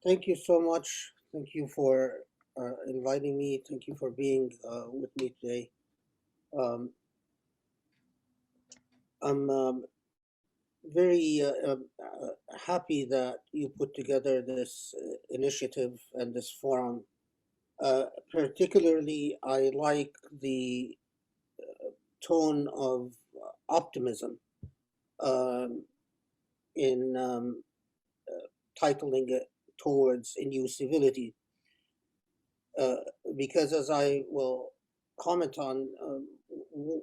Thank you so much. Thank you for inviting me. Thank you for being with me today. Um, I'm very happy that you put together this initiative and this forum. Particularly, I like the tone of optimism um, in titling it Towards a New Civility. Uh, because as I will comment on,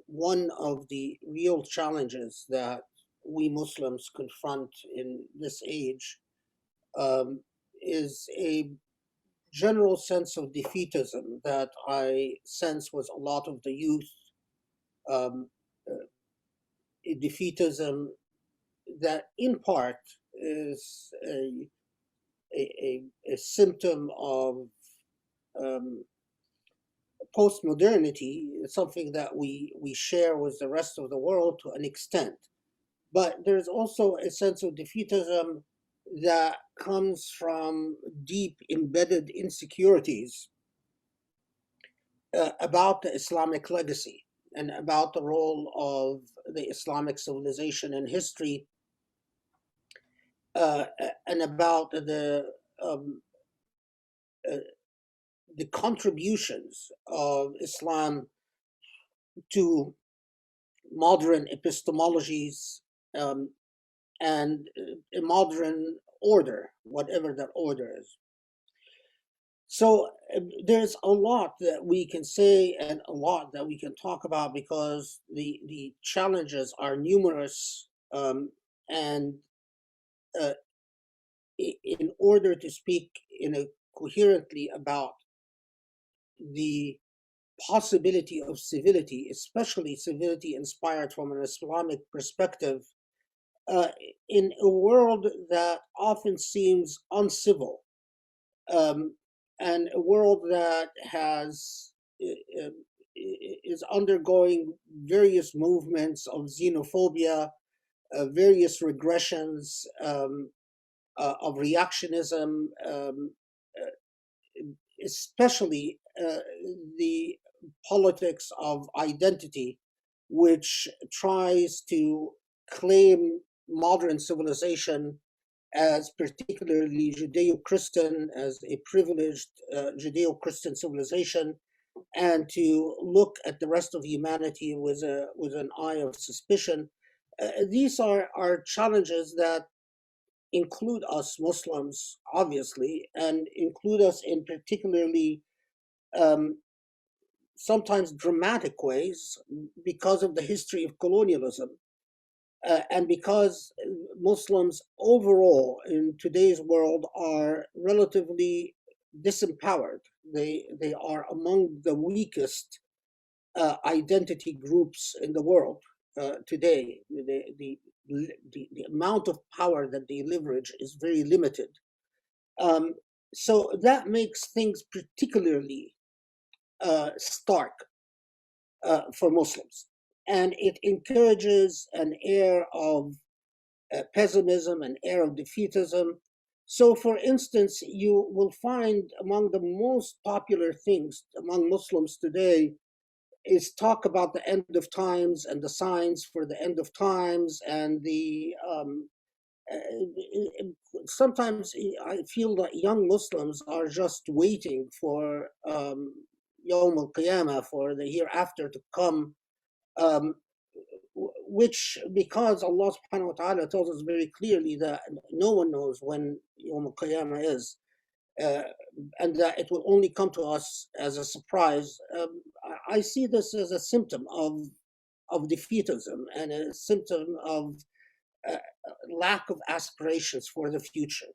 one of the real challenges that we Muslims confront in this age um, is a general sense of defeatism that I sense was a lot of the youth, um, a defeatism that in part is a symptom of um, post-modernity, something that we share with the rest of the world to an extent. But there's also a sense of defeatism that comes from deep embedded insecurities about the Islamic legacy and about the role of the Islamic civilization in history, uh, and about um, uh, the contributions of Islam to modern epistemologies, um, and a modern order, whatever that order is. So there's a lot that we can say and a lot that we can talk about because the challenges are numerous, and uh, in order to speak coherently about the possibility of civility, especially civility inspired from an Islamic perspective, uh, in a world that often seems uncivil, um, and a world that has uh, is undergoing various movements of xenophobia, various regressions of reactionism, especially the politics of identity, which tries to claim modern civilization as particularly Judeo-Christian, as a privileged Judeo-Christian civilization, and to look at the rest of humanity with an eye of suspicion. These are challenges that include us Muslims, obviously, and include us in particularly um, sometimes dramatic ways because of the history of colonialism. And because Muslims overall in today's world are relatively disempowered, they are among the weakest identity groups in the world today. The amount of power that they leverage is very limited. Um, so that makes things particularly stark for Muslims. And it encourages an air of pessimism, an air of defeatism. So, for instance, you will find among the most popular things among Muslims today is talk about the end of times and the signs for the end of times and the sometimes I feel that young Muslims are just waiting for Yawm al-Qiyamah, for the hereafter to come, um, which, because Allah subhanahu wa ta'ala tells us very clearly that no one knows when Yawm al-Qiyamah is, uh, and that it will only come to us as a surprise. I see this as a symptom of defeatism and a symptom of uh, lack of aspirations for the future.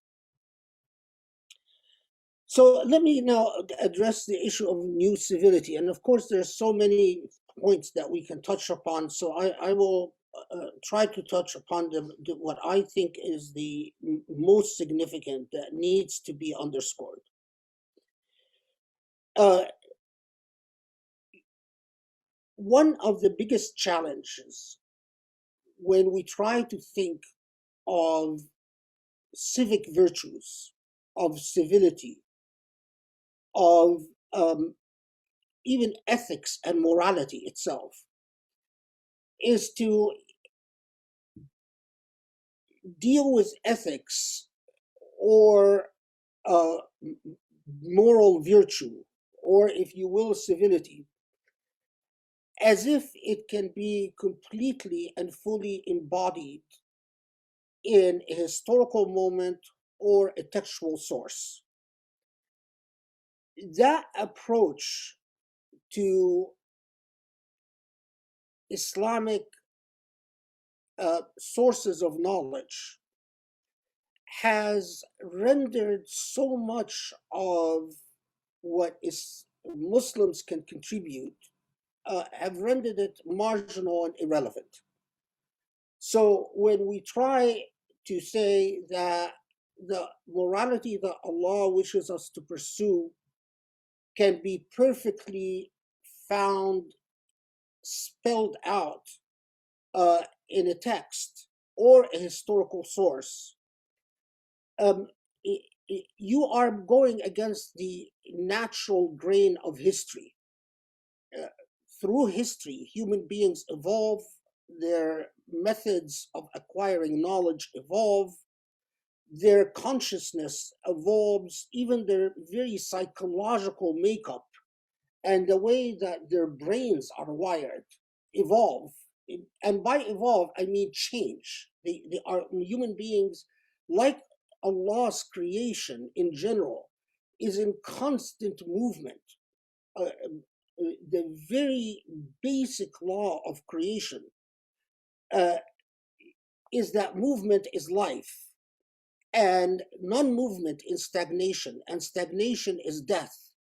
So let me now address the issue of new civility. And of course, there's so many points that we can touch upon. So I will try to touch upon what I think is the most significant that needs to be underscored. Uh, one of the biggest challenges when we try to think of civic virtues of civility, of even ethics and morality itself, is to deal with ethics or moral virtue, or if you will, civility, as if it can be completely and fully embodied in a historical moment or a textual source. That approach to Islamic sources of knowledge has rendered so much of what is Muslims can contribute, have rendered it marginal and irrelevant. So when we try to say that the morality that Allah wishes us to pursue can be perfectly found, spelled out in a text or a historical source, you are going against the natural grain of history. Through history, human beings evolve, their methods of acquiring knowledge evolve, their consciousness evolves, even their very psychological makeup and the way that their brains are wired evolve. And by evolve, I mean change. They are human beings, like Allah's creation in general, is in constant movement. The very basic law of creation is that movement is life, and non-movement is stagnation, and stagnation is death.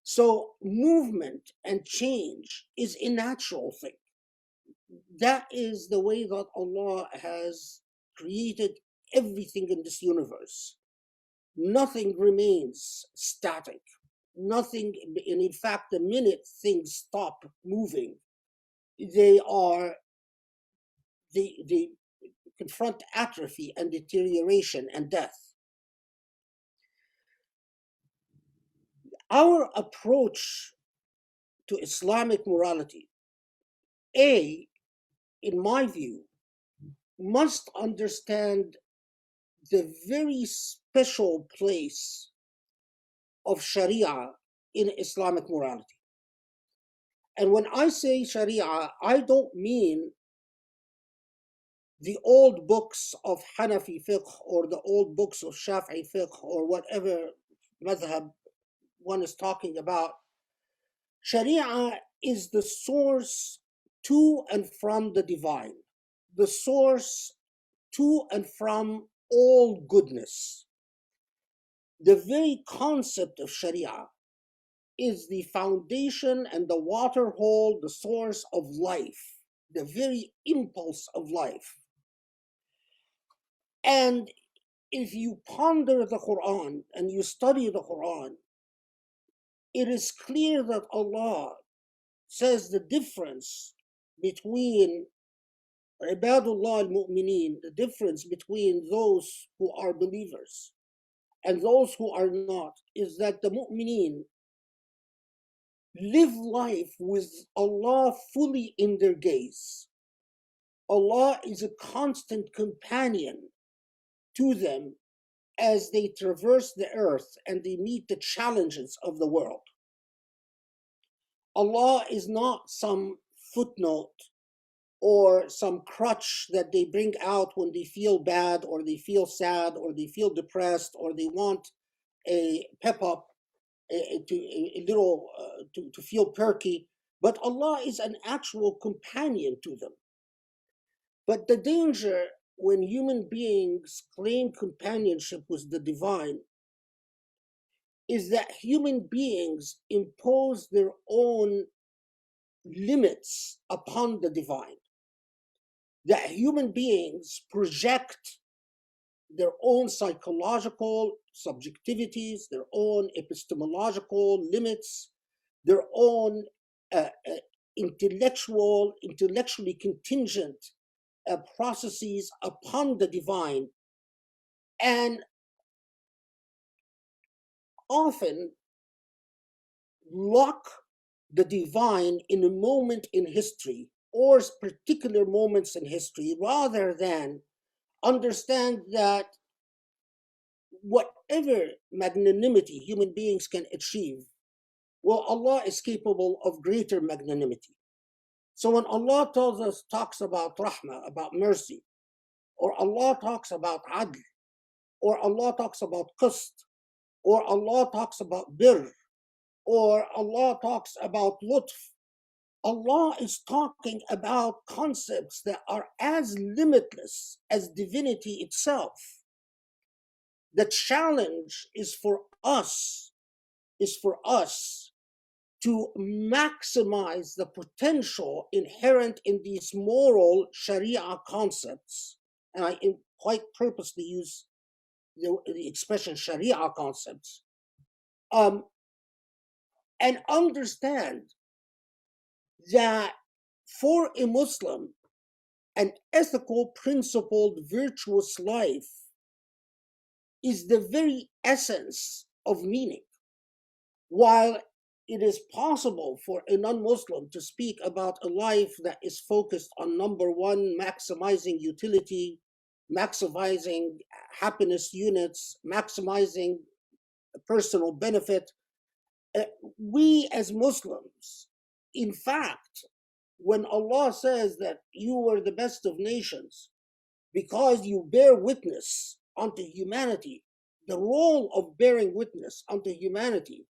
So movement and change is a natural thing. That is the way that Allah has created everything in this universe. Nothing remains static. Nothing, and in fact, the minute things stop moving, they confront atrophy and deterioration and death. Our approach to Islamic morality, in my view, must understand the very special place of Sharia in Islamic morality. And when I say Sharia, I don't mean the old books of Hanafi fiqh or the old books of Shafi'i fiqh or whatever madhab one is talking about. Sharia is the source to and from the divine, the source to and from all goodness. The very concept of Sharia is the foundation and the water hole, the source of life, the very impulse of life. And if you ponder the Quran and you study the Quran, it is clear that Allah says the difference between Ibadullah al-Mu'mineen, the difference between those who are believers and those who are not, is that the Mu'mineen live life with Allah fully in their gaze. Allah is a constant companion to them as they traverse the earth and they meet the challenges of the world. Allah is not some footnote or some crutch that they bring out when they feel bad or they feel sad or they feel depressed or they want a pep up, to feel perky. But Allah is an actual companion to them. But the danger when human beings claim companionship with the divine is that human beings impose their own limits upon the divine. That human beings project their own psychological subjectivities, their own epistemological limits, their own intellectually contingent processes upon the divine. And often lock the divine in a moment in history or particular moments in history rather than understand that whatever magnanimity human beings can achieve, well, Allah is capable of greater magnanimity. So when Allah talks about rahmah, about mercy, or Allah talks about adl, or Allah talks about qist, or Allah talks about birr, or Allah talks about lutf, Allah is talking about concepts that are as limitless as divinity itself. The challenge is for us to maximize the potential inherent in these moral Sharia concepts. And I quite purposely use the expression Sharia concepts, and understand that for a Muslim, an ethical, principled, virtuous life is the very essence of meaning. While it is possible for a non-Muslim to speak about a life that is focused on, number one, maximizing utility, maximizing happiness units, maximizing personal benefit, we as Muslims, in fact, when Allah says that you are the best of nations because you bear witness unto humanity, the role of bearing witness unto humanity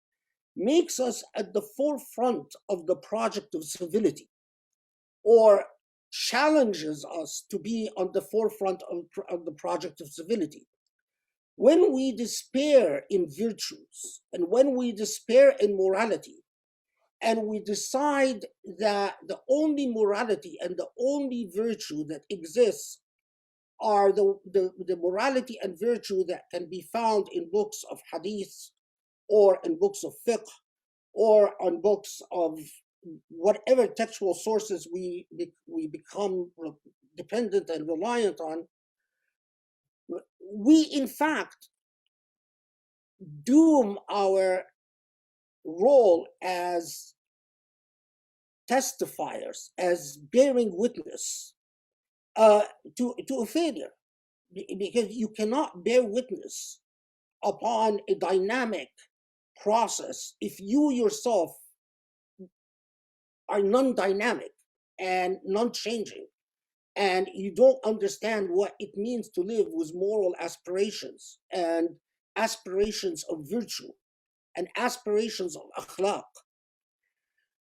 makes us at the forefront of the project of civility, or challenges us to be on the forefront of the project of civility. When we despair in virtues and when we despair in morality, and we decide that the only morality and the only virtue that exists are the morality and virtue that can be found in books of hadith or in books of fiqh or on books of whatever textual sources we become dependent and reliant on, we in fact doom our role as testifiers, as bearing witness to a failure, because you cannot bear witness upon a dynamic process if you yourself are non-dynamic and non-changing, and you don't understand what it means to live with moral aspirations and aspirations of virtue and aspirations of akhlaq.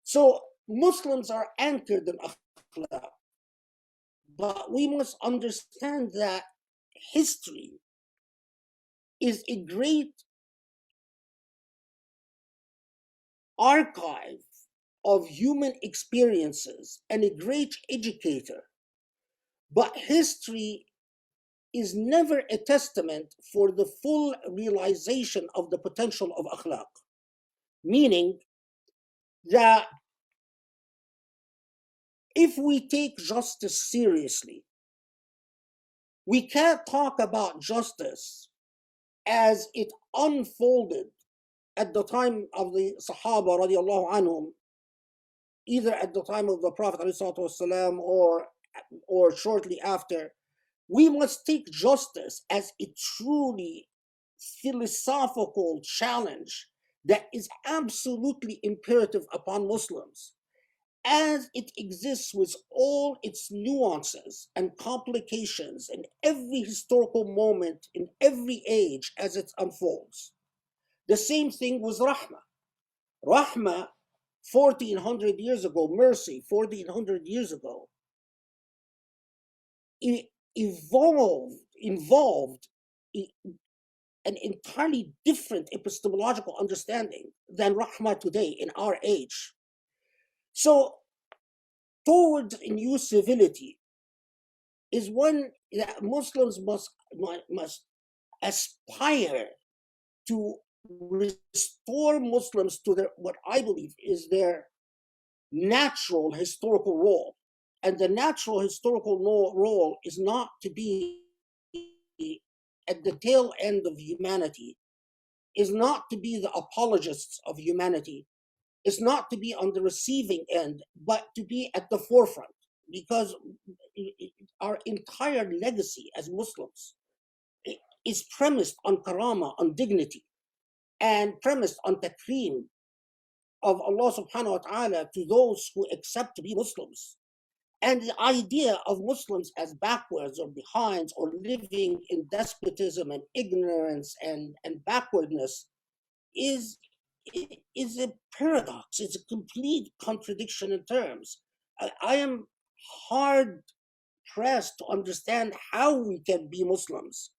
So Muslims are anchored in akhlaq, but we must understand that history is a great archive of human experiences and a great educator. But history is never a testament for the full realization of the potential of akhlaq, meaning that if we take justice seriously, we can't talk about justice as it unfolded at the time of the Sahaba radiallahu anhum, either at the time of the Prophet والسلام, or shortly after. We must take justice as a truly philosophical challenge that is absolutely imperative upon Muslims, as it exists with all its nuances and complications in every historical moment, in every age as it unfolds. The same thing was rahmah. Rahmah, 1400 years ago, mercy, 1400 years ago, it involved an entirely different epistemological understanding than rahmah today in our age. So towards a new civility is one that Muslims must aspire to restore Muslims to their, what I believe is their natural historical role. And the natural historical role is not to be at the tail end of humanity is not to be the apologists of humanity, is not to be on the receiving end, but to be at the forefront, because our entire legacy as Muslims is premised on karama, on dignity, and premised on takreem of Allah subhanahu wa ta'ala to those who accept to be Muslims. And the idea of Muslims as backwards or behind or living in despotism and ignorance and backwardness is a paradox. It's a complete contradiction in terms. I am hard pressed to understand how we can be Muslims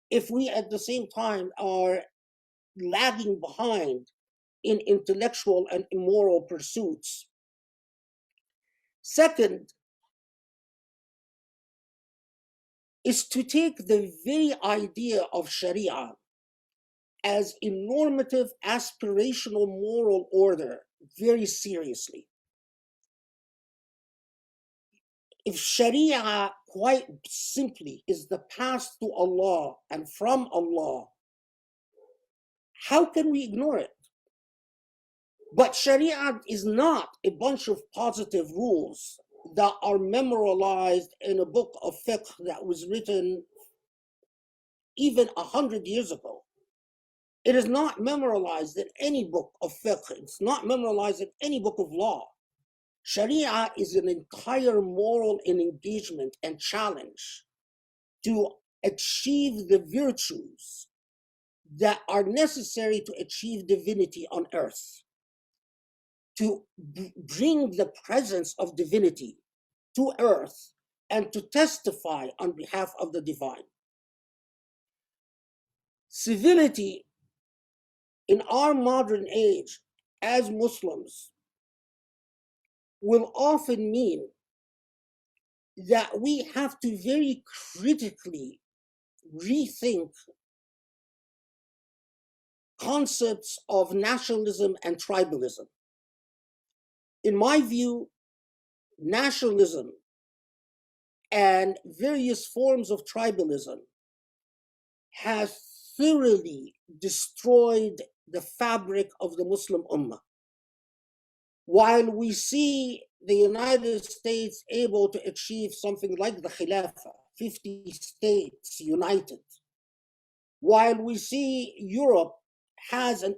if we at the same time are lagging behind in intellectual and immoral pursuits. Second, is to take the very idea of Shariah as a normative, aspirational moral order very seriously. If Shariah quite simply is the path to Allah and from Allah, how can we ignore it? But Shariah is not a bunch of positive rules that are memorialized in a book of fiqh that was written even 100 years ago. It is not memorialized in any book of fiqh. It's not memorialized in any book of law. Sharia is an entire moral engagement and challenge to achieve the virtues that are necessary to achieve divinity on earth, to bring the presence of divinity to earth and to testify on behalf of the divine. Civility in our modern age as Muslims will often mean that we have to very critically rethink concepts of nationalism and tribalism. In my view, nationalism and various forms of tribalism has thoroughly destroyed the fabric of the Muslim Ummah. While we see the United States able to achieve something like the Khilafah, 50 states united, while we see Europe has an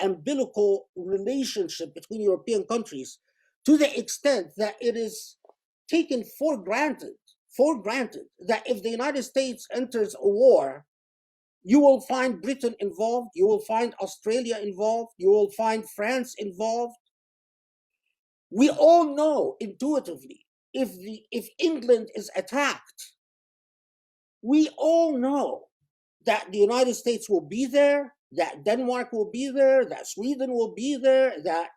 umbilical relationship between European countries to the extent that it is taken for granted that if the United States enters a war, you will find Britain involved, you will find Australia involved, you will find France involved. We all know intuitively if England is attacked, we all know that the United States will be there, that Denmark will be there, that Sweden will be there, that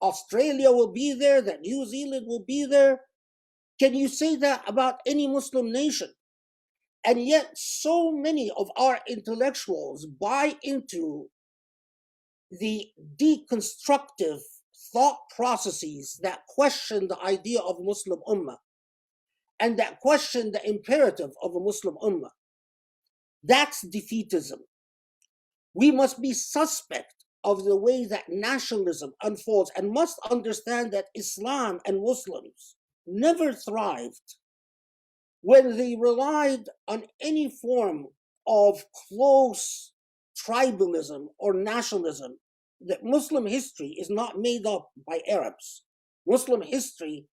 Australia will be there, that New Zealand will be there. Can you say that about any Muslim nation? And yet so many of our intellectuals buy into the deconstructive thought processes that question the idea of Muslim Ummah and that question the imperative of a Muslim Ummah. That's defeatism. We must be suspect of the way that nationalism unfolds and must understand that Islam and Muslims never thrived when they relied on any form of close tribalism or nationalism. That Muslim history is not made up by Arabs. Muslim history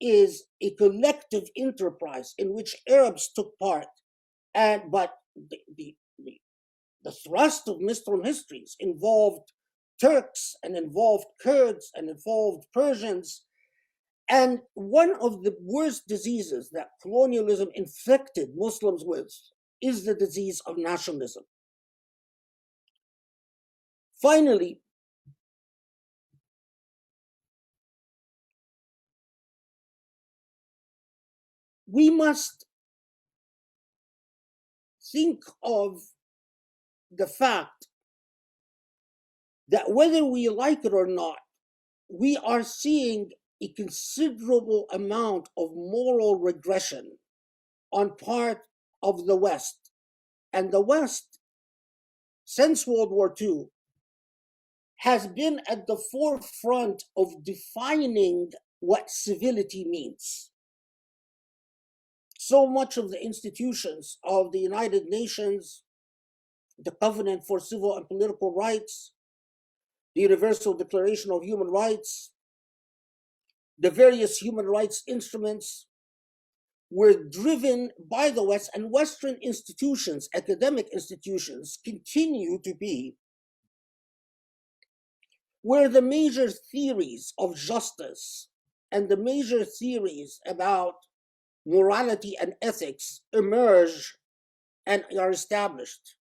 is a collective enterprise in which Arabs took part, but the thrust of Muslim histories involved Turks and involved Kurds and involved Persians. And one of the worst diseases that colonialism infected Muslims with is the disease of nationalism. Finally, we must think of the fact that whether we like it or not, we are seeing a considerable amount of moral regression on part of the West. And the West, since World War II, has been at the forefront of defining what civility means. So much of the institutions of the United Nations, the Covenant for Civil and Political Rights, the Universal Declaration of Human Rights, the various human rights instruments were driven by the West, and Western institutions, academic institutions, continue to be where the major theories of justice and the major theories about morality and ethics emerge and are established.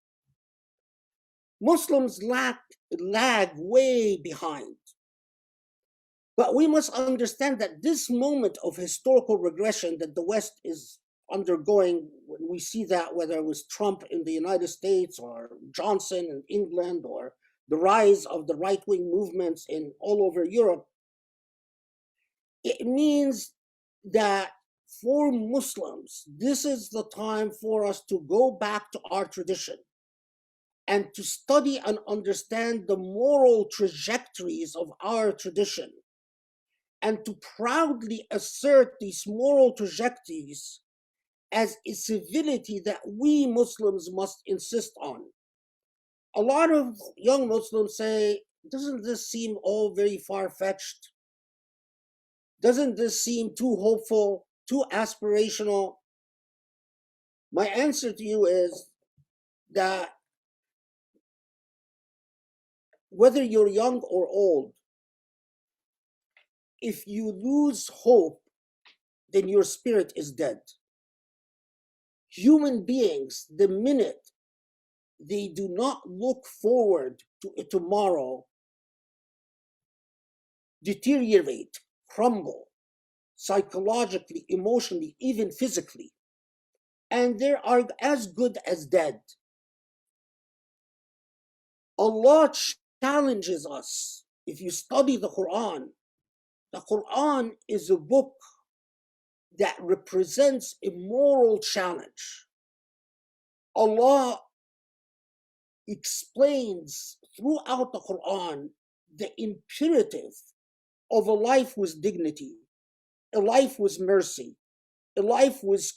Muslims lag way behind. But we must understand that this moment of historical regression that the West is undergoing, when we see that whether it was Trump in the United States or Johnson in England or the rise of the right-wing movements in all over Europe, it means that for Muslims, this is the time for us to go back to our tradition and to study and understand the moral trajectories of our tradition, and to proudly assert these moral trajectories as a civility that we Muslims must insist on. A lot of young Muslims say, doesn't this seem all very far-fetched? Doesn't this seem too hopeful, too aspirational? My answer to you is that whether you're young or old, if you lose hope, then your spirit is dead. Human beings, the minute they do not look forward to a tomorrow, deteriorate, crumble, psychologically, emotionally, even physically, and they are as good as dead. Allah challenges us. If you study the Quran is a book that represents a moral challenge. Allah explains throughout the Quran the imperative of a life with dignity, a life with mercy, a life with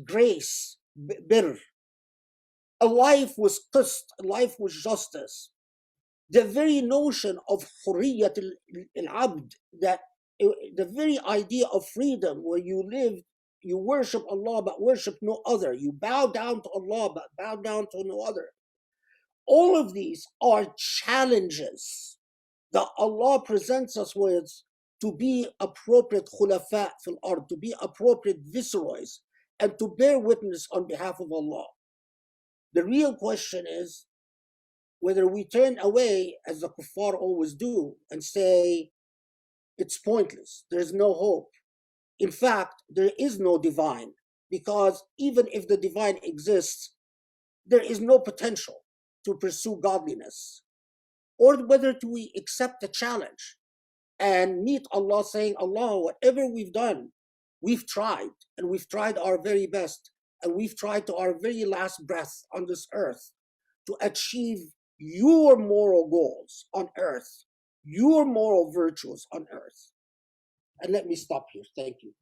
grace, birr, a life with qist, a life with justice. The very notion of hurriyat al-abd, that the very idea of freedom where you live, you worship Allah but worship no other, you bow down to Allah but bow down to no other. All of these are challenges that Allah presents us with to be appropriate khulafa fil ard, to be appropriate viceroys, and to bear witness on behalf of Allah. The real question is whether we turn away, as the kuffar always do, and say, it's pointless, there's no hope. In fact, there is no divine, because even if the divine exists, there is no potential to pursue godliness. Or whether do we accept the challenge and meet Allah saying, Allah, whatever we've done, we've tried, and we've tried our very best, and we've tried to our very last breath on this earth to achieve your moral goals on earth, your moral virtues on earth. And let me stop here. Thank you.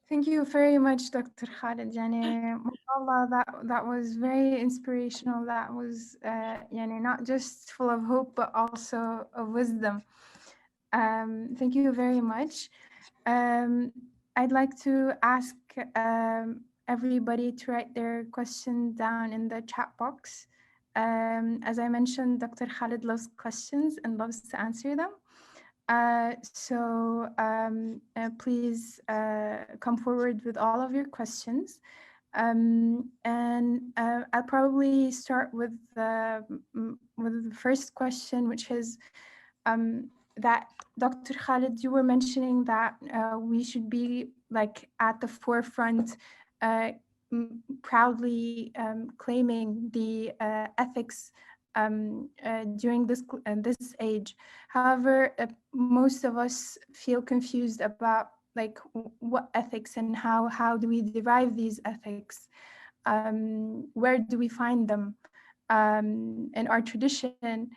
Thank you very much, Dr. Khaled. MashaAllah, that was very inspirational. That was not just full of hope, but also of wisdom. Thank you very much. I'd like to ask everybody to write their question down in the chat box. As I mentioned, Dr. Khaled loves questions and loves to answer them. So please come forward with all of your questions. And I'll probably start with the first question, which is that Dr. Khaled, you were mentioning that we should be like at the forefront, proudly claiming the ethics during this age. However, most of us feel confused about like what ethics and how do we derive these ethics? Where do we find them in our tradition?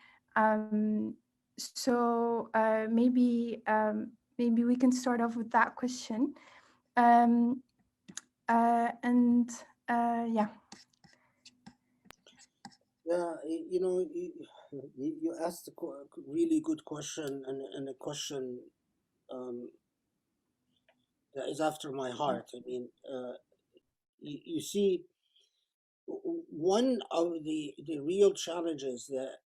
Maybe we can start off with that question. Um, and yeah. Yeah, you asked a really good question, and a question that is after my heart. I mean, you see, one of the real challenges that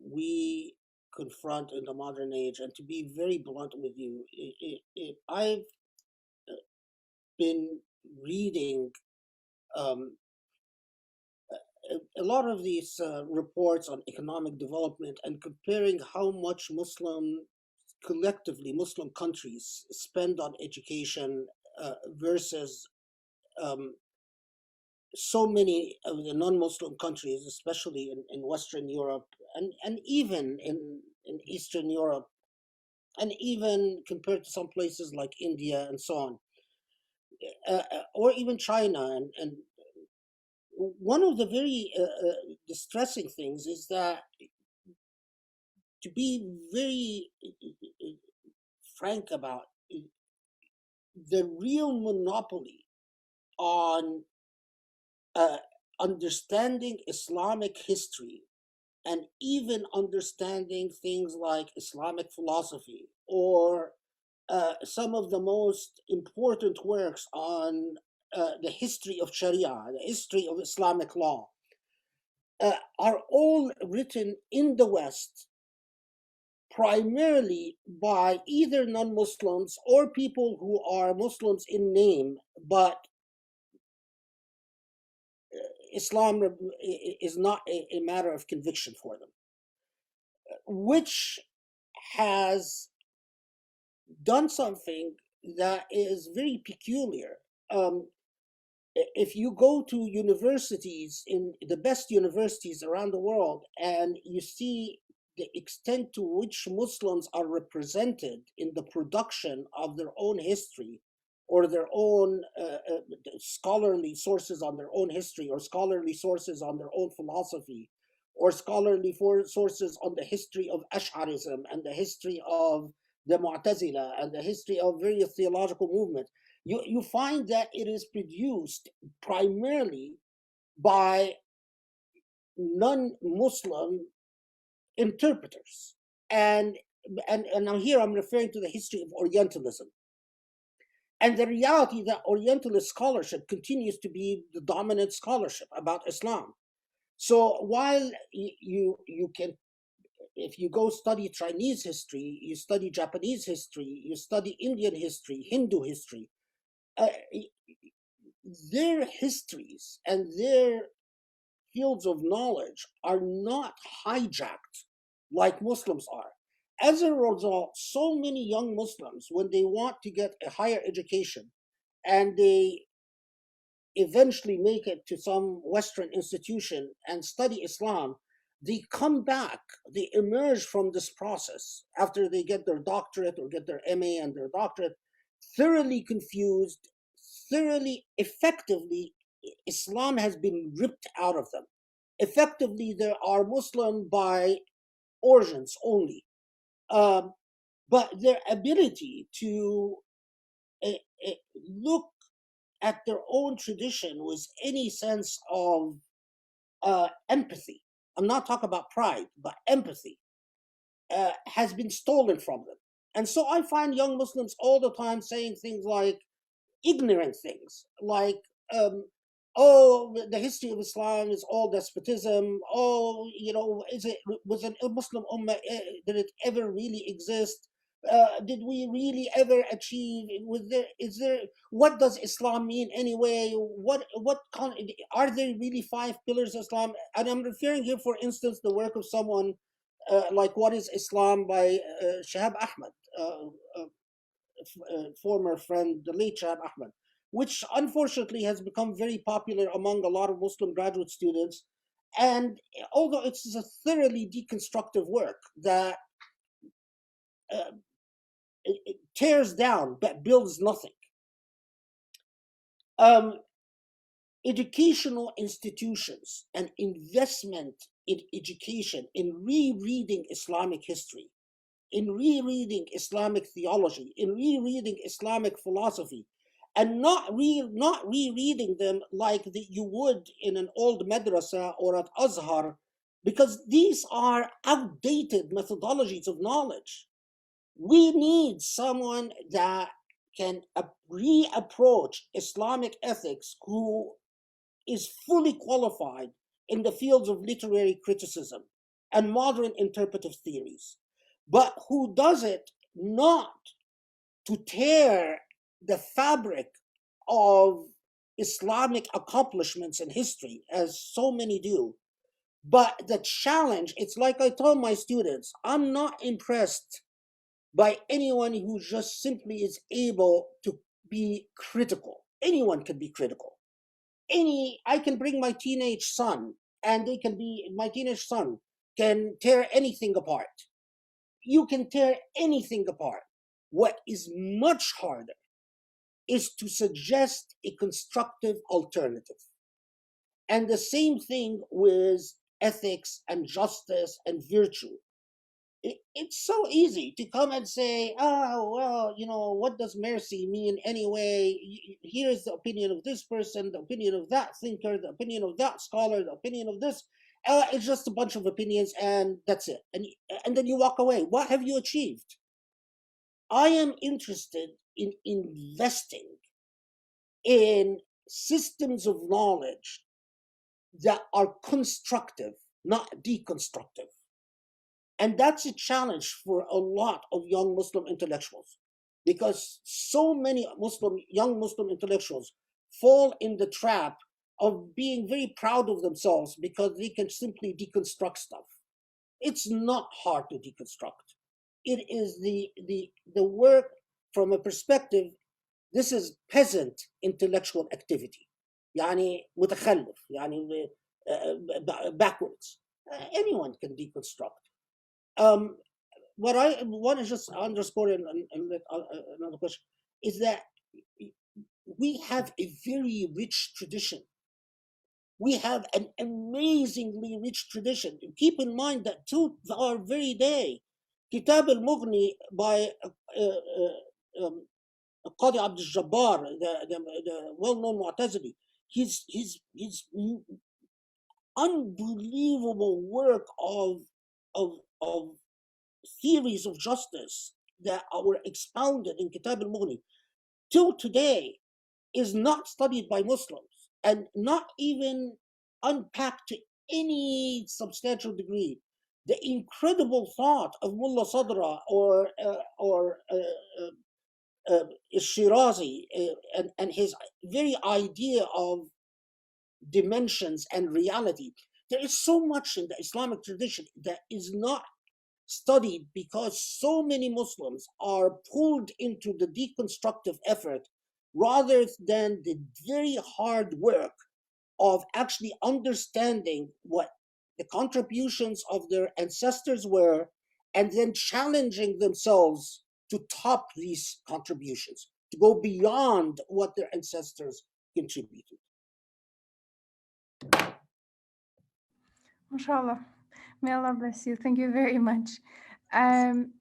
we confront in the modern age, and to be very blunt with you, I've been reading um, a lot of these reports on economic development and comparing how much collectively Muslim countries spend on education versus um, so many of the non-Muslim countries, especially in Western Europe and even in Eastern Europe, and even compared to some places like India and so on, or even China. And one of the very distressing things is that, to be very frank about, the real monopoly on uh, understanding Islamic history and even understanding things like Islamic philosophy or some of the most important works on the history of Sharia, the history of Islamic law, are all written in the West primarily by either non-Muslims or people who are Muslims in name, but Islam is not a matter of conviction for them, which has done something that is very peculiar. Um, if you go to universities, in the best universities around the world, and you see the extent to which Muslims are represented in the production of their own history or their own scholarly sources on their own history, or scholarly sources on their own philosophy, or scholarly sources on the history of Ash'arism and the history of the Mu'tazila and the history of various theological movements, you find that it is produced primarily by non-Muslim interpreters. And now here I'm referring to the history of Orientalism. And the reality that Orientalist scholarship continues to be the dominant scholarship about Islam. So while you can, if you go study Chinese history, you study Japanese history, you study Indian history, Hindu history, uh, their histories and their fields of knowledge are not hijacked like Muslims are. As a result, so many young Muslims, when they want to get a higher education and they eventually make it to some Western institution and study Islam, they come back, they emerge from this process after they get their doctorate or get their MA and their doctorate, thoroughly confused, thoroughly, effectively, Islam has been ripped out of them. Effectively, they are Muslim by origins only. Um, but their ability to uh, look at their own tradition with any sense of empathy, I'm not talking about pride, but empathy, has been stolen from them. And so I find young Muslims all the time saying things like, ignorant things like, oh, the history of Islam is all despotism. Oh, is it, was a Muslim ummah, did it ever really exist? Did we really ever achieve? Is there? What does Islam mean anyway? Are there really 5 pillars of Islam? And I'm referring here, for instance, the work of someone like "What is Islam" by Shahab Ahmed, former friend, the late Shahab Ahmed, which unfortunately has become very popular among a lot of Muslim graduate students. And although it's a thoroughly deconstructive work that uh, it tears down but builds nothing. Educational institutions and investment in education, in rereading Islamic history, in rereading Islamic theology, in rereading Islamic philosophy, and not rereading them like you would in an old madrasa or at Azhar, because these are outdated methodologies of knowledge. We need someone that can reapproach Islamic ethics, who is fully qualified in the fields of literary criticism and modern interpretive theories, but who does it not to tear the fabric of Islamic accomplishments in history, as so many do. But the challenge, it's like I told my students, I'm not impressed by anyone who just simply is able to be critical. Anyone can be critical. I can bring my teenage son, and my teenage son can tear anything apart. You can tear anything apart. What is much harder is to suggest a constructive alternative. And the same thing with ethics and justice and virtue. It's so easy to come and say, oh, well, what does mercy mean anyway? Here's the opinion of this person, the opinion of that thinker, the opinion of that scholar, the opinion of this. It's just a bunch of opinions, and that's it. And then you walk away. What have you achieved? I am interested in investing in systems of knowledge that are constructive, not deconstructive. And that's a challenge for a lot of young Muslim intellectuals, because so many young Muslim intellectuals fall in the trap of being very proud of themselves because they can simply deconstruct stuff. It's not hard to deconstruct. It is the work from a perspective. This is peasant intellectual activity. يعني متخلف, يعني backwards. Anyone can deconstruct. What I want to just underscore and another question is that we have a very rich tradition. We have an amazingly rich tradition. Keep in mind that to our very day, Kitab al-Mughni by Qadi Abd al-Jabbar, the well-known Mu'tazili, his unbelievable work of theories of justice that were expounded in Kitab al-Mughni till today is not studied by Muslims and not even unpacked to any substantial degree. The incredible thought of Mullah Sadra or Shirazi and his very idea of dimensions and reality. There is so much in the Islamic tradition that is not studied because so many Muslims are pulled into the deconstructive effort rather than the very hard work of actually understanding what the contributions of their ancestors were and then challenging themselves to top these contributions, to go beyond what their ancestors contributed. MashaAllah. May Allah bless you. Thank you very much.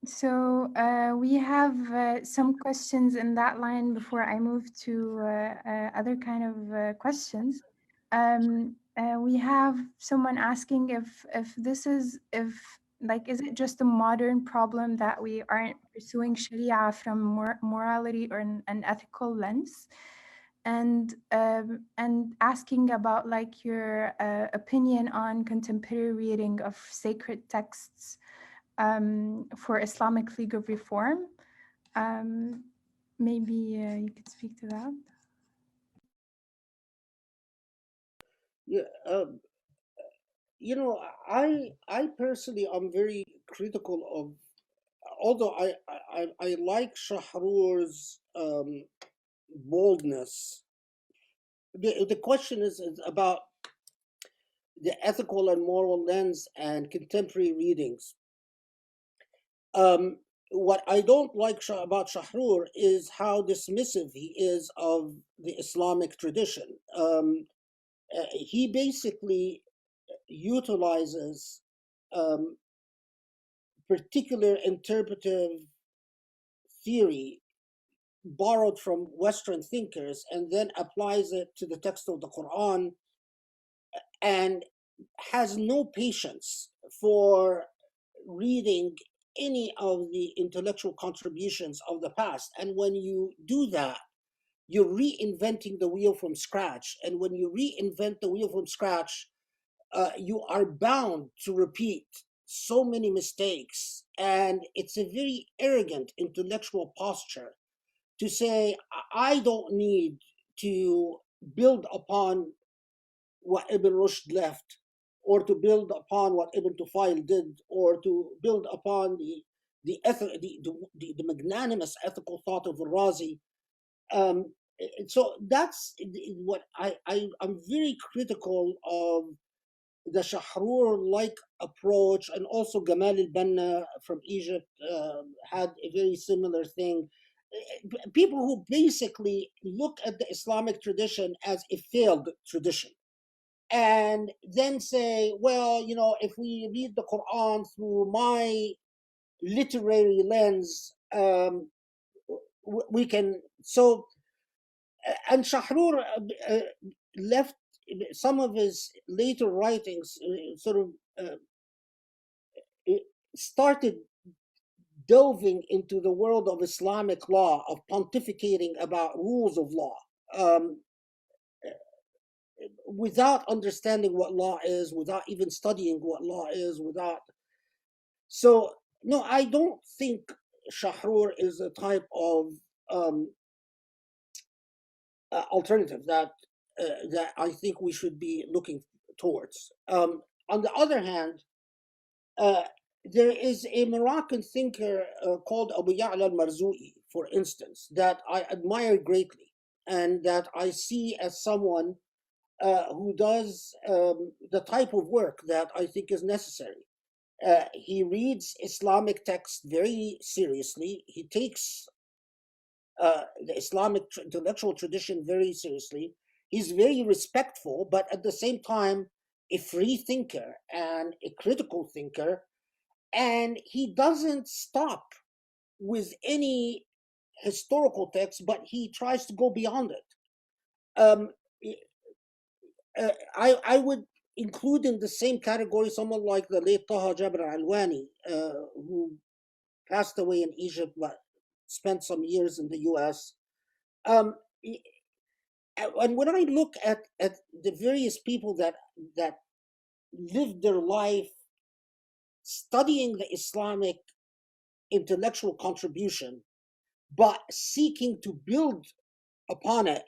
So we have some questions in that line before I move to other kind of questions. We have someone asking if this is is it just a modern problem that we aren't pursuing Sharia from morality or an ethical lens? And asking about your opinion on contemporary reading of sacred texts for Islamic legal reform. Maybe you could speak to that. Yeah, I personally am very critical of, although I like Shahrour's boldness. The question is about the ethical and moral lens and contemporary readings. what I don't like about Shahrur is how dismissive he is of the Islamic tradition. He basically utilizes particular interpretive theory borrowed from Western thinkers and then applies it to the text of the Quran, and has no patience for reading any of the intellectual contributions of the past. And when you do that, you're reinventing the wheel from scratch. And when you reinvent the wheel from scratch, you are bound to repeat so many mistakes. And it's a very arrogant intellectual posture to say, I don't need to build upon what Ibn Rushd left, or to build upon what Ibn Tufayl did, or to build upon the magnanimous ethical thought of Razi. So that's what I'm very critical of the Shahrur-like approach, and also Gamal al-Banna from Egypt had a very similar thing. People who basically look at the Islamic tradition as a failed tradition, and then say, well, if we read the Quran through my literary lens, we can. So, and Shahrur left some of his later writings sort of started delving into the world of Islamic law, of pontificating about rules of law, without understanding what law is, without even studying what law is, So, no, I don't think Shahrur is a type of alternative that I think we should be looking towards. On the other hand, there is a Moroccan thinker called Abu Ya'la al-Marzoui, for instance, that I admire greatly, and that I see as someone who does the type of work that I think is necessary. He reads Islamic texts very seriously. He takes the Islamic intellectual tradition very seriously. He's very respectful, but at the same time, a free thinker and a critical thinker. And he doesn't stop with any historical text, but he tries to go beyond it. Um, I would include in the same category someone like the late Taha Jabr Alwani, who passed away in Egypt but spent some years in the US. And when I look at the various people that lived their life studying the Islamic intellectual contribution, but seeking to build upon it,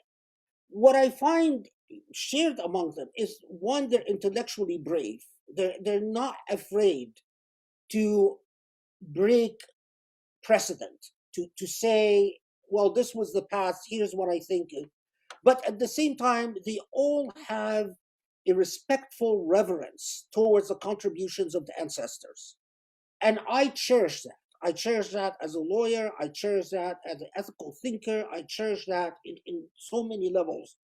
what I find shared among them is, one, they're intellectually brave. They're not afraid to break precedent, to say, well, this was the past, here's what I think. But at the same time, they all have a respectful reverence towards the contributions of the ancestors. And I cherish that. I cherish that as a lawyer. I cherish that as an ethical thinker. I cherish that in so many levels.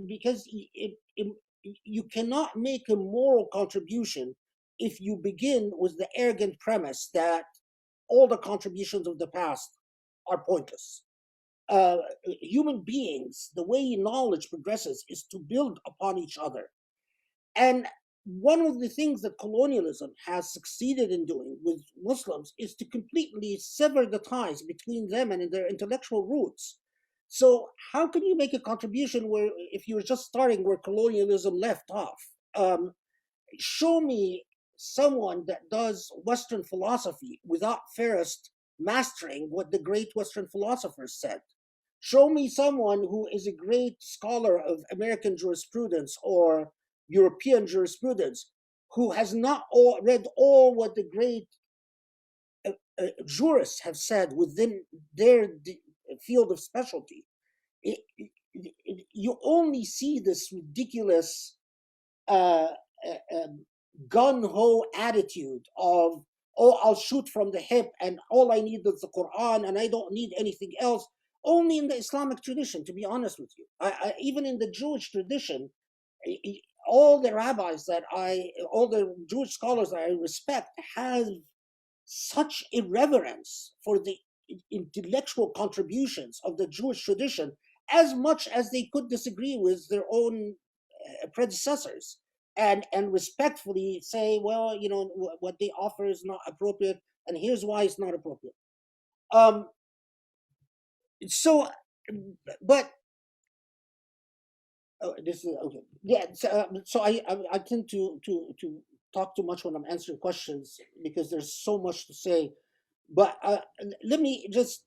Because you cannot make a moral contribution if you begin with the arrogant premise that all the contributions of the past are pointless. Human beings, the way knowledge progresses is to build upon each other. And one of the things that colonialism has succeeded in doing with Muslims is to completely sever the ties between them and their intellectual roots. So how can you make a contribution where, if you're just starting where colonialism left off? Show me someone that does Western philosophy without first mastering what the great Western philosophers said. Show me someone who is a great scholar of American jurisprudence or European jurisprudence who has not read all what the great jurists have said within their field of specialty. You only see this ridiculous gun-ho attitude of oh, I'll shoot from the hip and all I need is the Quran and I don't need anything else. Only in the Islamic tradition, to be honest with you. Even in the Jewish tradition, all the rabbis all the Jewish scholars that I respect have such irreverence for the intellectual contributions of the Jewish tradition, as much as they could disagree with their own predecessors, and respectfully say, well, what they offer is not appropriate, and here's why it's not appropriate. So, but this is okay. Yeah. So I tend to talk too much when I'm answering questions because there's so much to say. But let me just,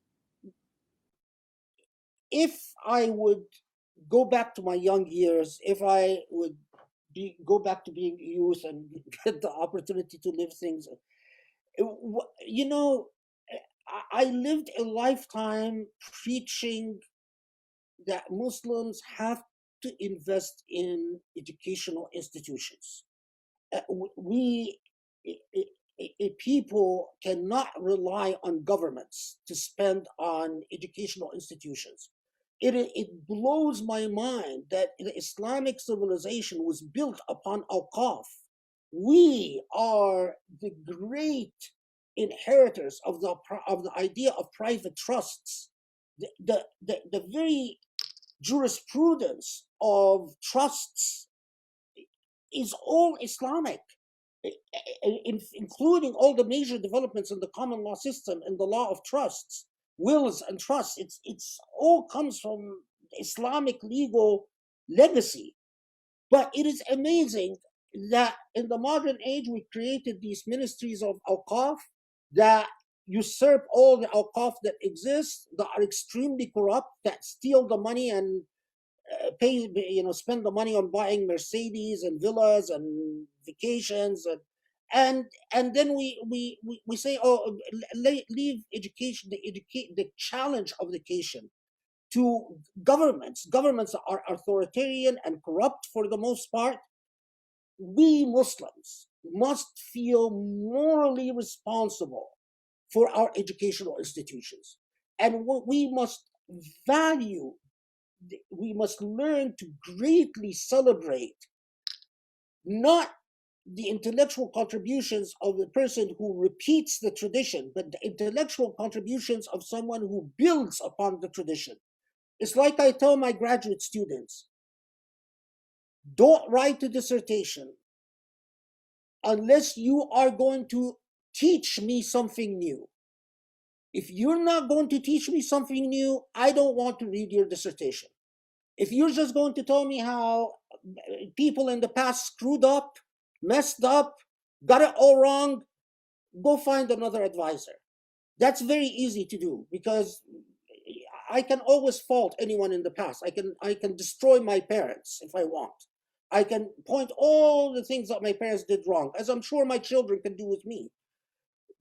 if I would go back to my young years, if I would go back to being youth and get the opportunity to live things, I lived a lifetime preaching that Muslims have to invest in educational institutions. We, people cannot rely on governments to spend on educational institutions. It blows my mind that the Islamic civilization was built upon awqaf. We are the great inheritors of the idea of private trusts. The very jurisprudence of trusts is all Islamic, including all the major developments in the common law system and the law of trusts, wills and trusts. It's all comes from Islamic legal legacy. But it is amazing that in the modern age we created these ministries of awqaf that usurp all the awqaf that exist, that are extremely corrupt, that steal the money and spend the money on buying Mercedes and villas and vacations, and then we say, oh, leave education, the challenge of education to governments. Governments are authoritarian and corrupt for the most part. We Muslims must feel morally responsible for our educational institutions, and we must value, we must learn to greatly celebrate not the intellectual contributions of the person who repeats the tradition, but the intellectual contributions of someone who builds upon the tradition. It's like I tell my graduate students, don't write a dissertation unless you are going to teach me something new. If you're not going to teach me something new, I don't want to read your dissertation. If you're just going to tell me how people in the past screwed up, messed up, got it all wrong, go find another advisor. That's very easy to do because I can always fault anyone in the past. I can destroy my parents if I want. I can point all the things that my parents did wrong, as I'm sure my children can do with me.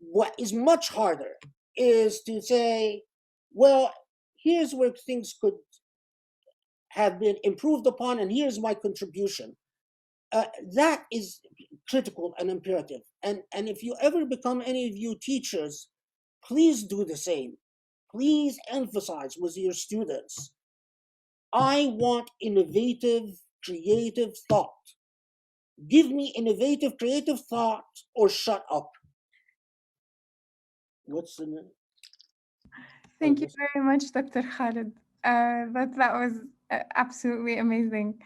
What is much harder is to say, well, here's where things could have been improved upon, and here's my contribution. That is critical and imperative. And if you ever become, any of you teachers, please do the same. Please emphasize with your students, I want innovative, creative thought. Give me innovative, creative thought or shut up. What's the name? Thank you very much, Dr. Khaled. That was absolutely amazing.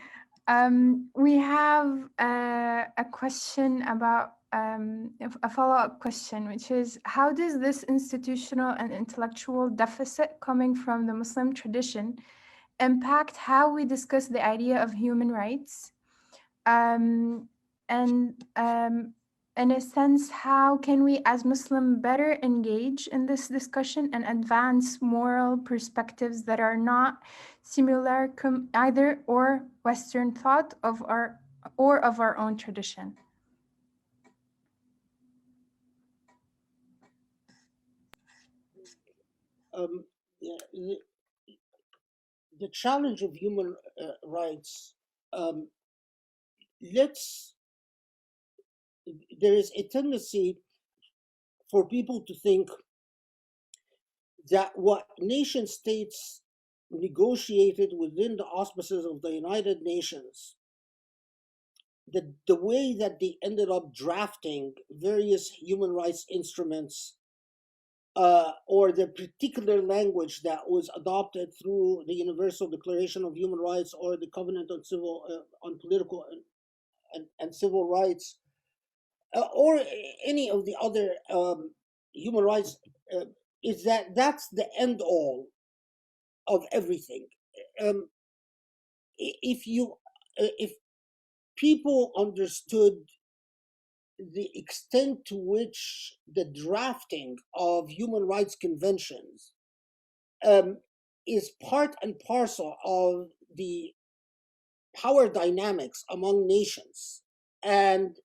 We have a question about a follow-up question, which is, how does this institutional and intellectual deficit coming from the Muslim tradition impact how we discuss the idea of human rights? In a sense, how can we as Muslim better engage in this discussion and advance moral perspectives that are not similar either or Western thought of our own tradition? The challenge of human rights, there is a tendency for people to think that what nation states negotiated within the auspices of the United Nations, the way that they ended up drafting various human rights instruments, or the particular language that was adopted through the Universal Declaration of Human Rights or the Covenant on Political and Civil Rights, or any of the other human rights, is that's the end all of everything. If people understood the extent to which the drafting of human rights conventions is part and parcel of the power dynamics among nations, and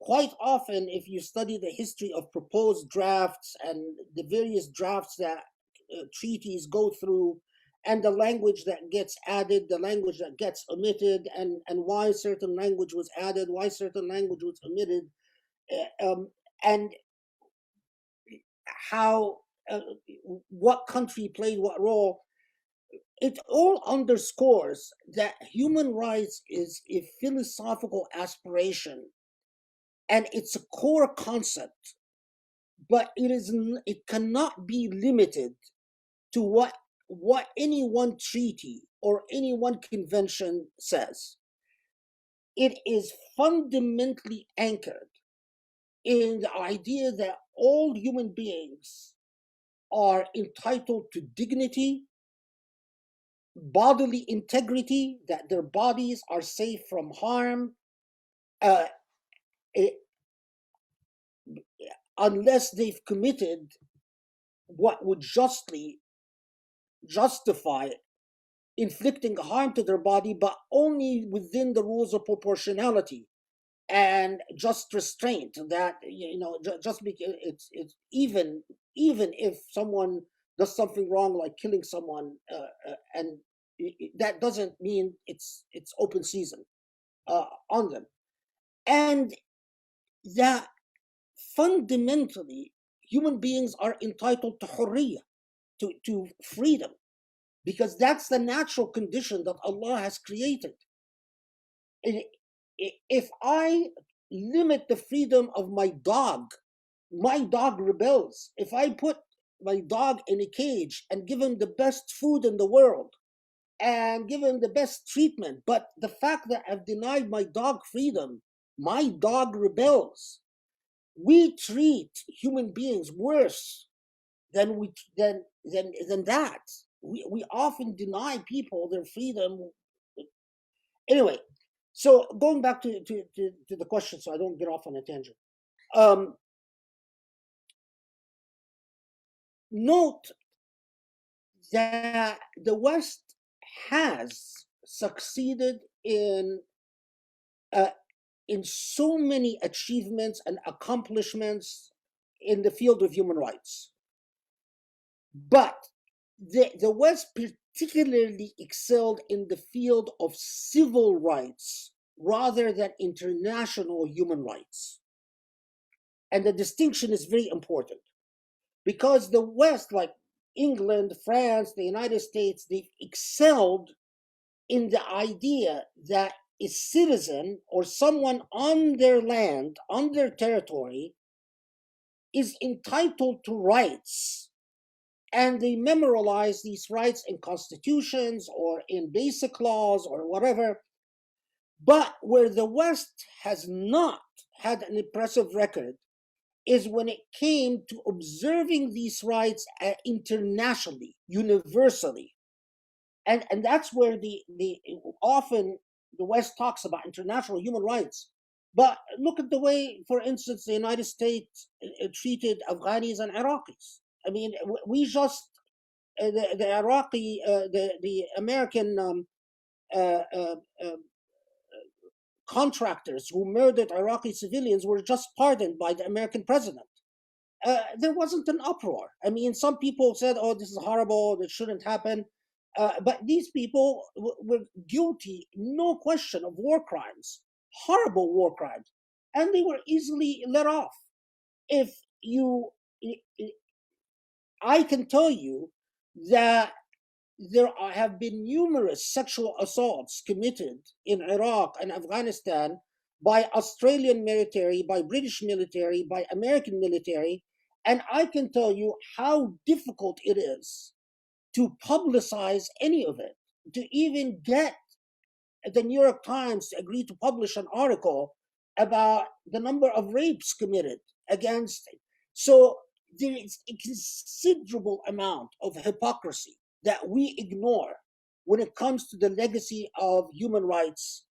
quite often, if you study the history of proposed drafts and the various drafts that treaties go through, and the language that gets added, the language that gets omitted, and why certain language was added, why certain language was omitted, and how what country played what role, it all underscores that human rights is a philosophical aspiration, and it's a core concept, but it cannot be limited to what any one treaty or any one convention says. It is fundamentally anchored in the idea that all human beings are entitled to dignity, bodily integrity, that their bodies are safe from harm, unless they've committed what would justly justify inflicting harm to their body, but only within the rules of proportionality and just restraint. That, just because it's even if someone does something wrong, like killing someone, and that doesn't mean it's open season on them, and that fundamentally human beings are entitled to hurriya, to freedom, because that's the natural condition that Allah has created. If I limit the freedom of my dog rebels. If I put my dog in a cage and give him the best food in the world and give him the best treatment, but the fact that I've denied my dog freedom, my dog rebels. We treat human beings worse than that. We often deny people their freedom. Anyway, so going back to the question, so I don't get off on a tangent. Note that the West has succeeded in so many achievements and accomplishments in the field of human rights. But the West particularly excelled in the field of civil rights rather than international human rights. And the distinction is very important, because the West, like England, France, the United States, they've excelled in the idea that a citizen or someone on their land, on their territory, is entitled to rights. And they memorialize these rights in constitutions or in basic laws or whatever. But where the West has not had an impressive record is when it came to observing these rights internationally, universally. And that's where often the West talks about international human rights. But look at the way, for instance, the United States treated Afghanis and Iraqis. I mean, we just, the Iraqi, the American contractors who murdered Iraqi civilians were just pardoned by the American president. There wasn't an uproar. I mean, some people said, oh, this is horrible, this shouldn't happen. But these people were guilty, no question, of war crimes, horrible war crimes, and they were easily let off. if you, I can tell you that have been numerous sexual assaults committed in Iraq and Afghanistan by Australian military, by British military, by American military. And I can tell you how difficult it is to publicize any of it, to even get the New York Times to agree to publish an article about the number of rapes committed against it. So there is a considerable amount of hypocrisy that we ignore when it comes to the legacy of human rights.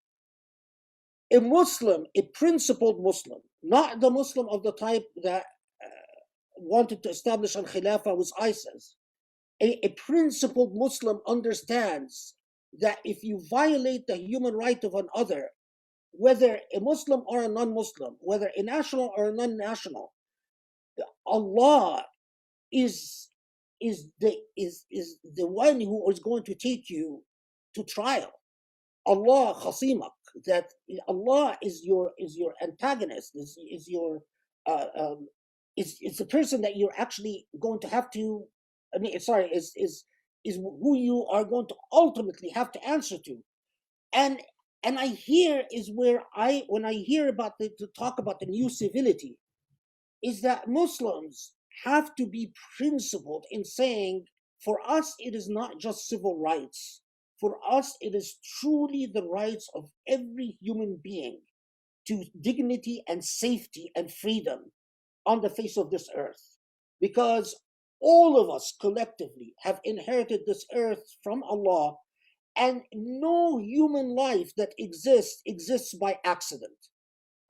A Muslim, a principled Muslim, not the Muslim of the type that wanted to establish al Khilafah with ISIS, a principled Muslim understands that if you violate the human right of another, whether a Muslim or a non-Muslim, whether a national or a non-national, Allah is the one who is going to take you to trial. Allah khasimak, that Allah is your antagonist, is your is the person that you're actually going to have to, I mean, sorry, is who you are going to ultimately have to answer to. And I hear is where when I hear about to talk about the new civility, is that Muslims have to be principled in saying, for us, it is not just civil rights. For us, it is truly the rights of every human being to dignity and safety and freedom on the face of this earth. Because all of us collectively have inherited this earth from Allah, and no human life that exists by accident.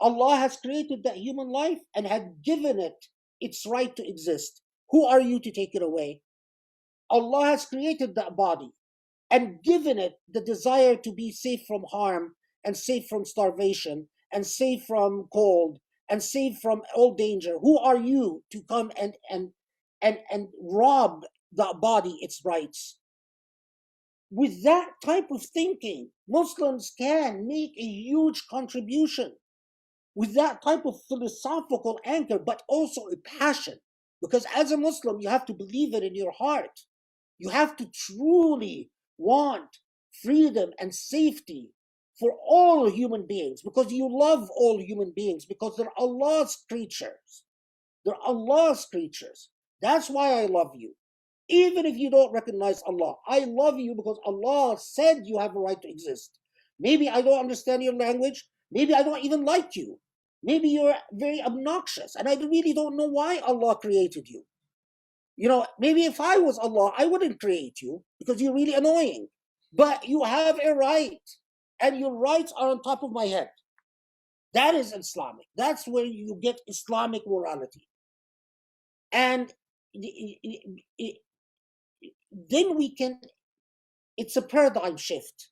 Allah has created that human life and had given it its right to exist. Who are you to take it away? Allah has created that body and given it the desire to be safe from harm and safe from starvation and safe from cold and safe from all danger. Who are you to come and rob the body its rights? With that type of thinking, Muslims can make a huge contribution. With that type of philosophical anchor, but also a passion. Because as a Muslim, you have to believe it in your heart. You have to truly want freedom and safety for all human beings, because you love all human beings, because they're Allah's creatures. They're Allah's creatures. That's why I love you. Even if you don't recognize Allah, I love you because Allah said you have a right to exist. Maybe I don't understand your language. Maybe I don't even like you. Maybe you're very obnoxious and I really don't know why Allah created you. You know, maybe if I was Allah, I wouldn't create you because you're really annoying. But you have a right, and your rights are on top of my head. That is Islamic. That's where you get Islamic morality. And then we can, it's a paradigm shift.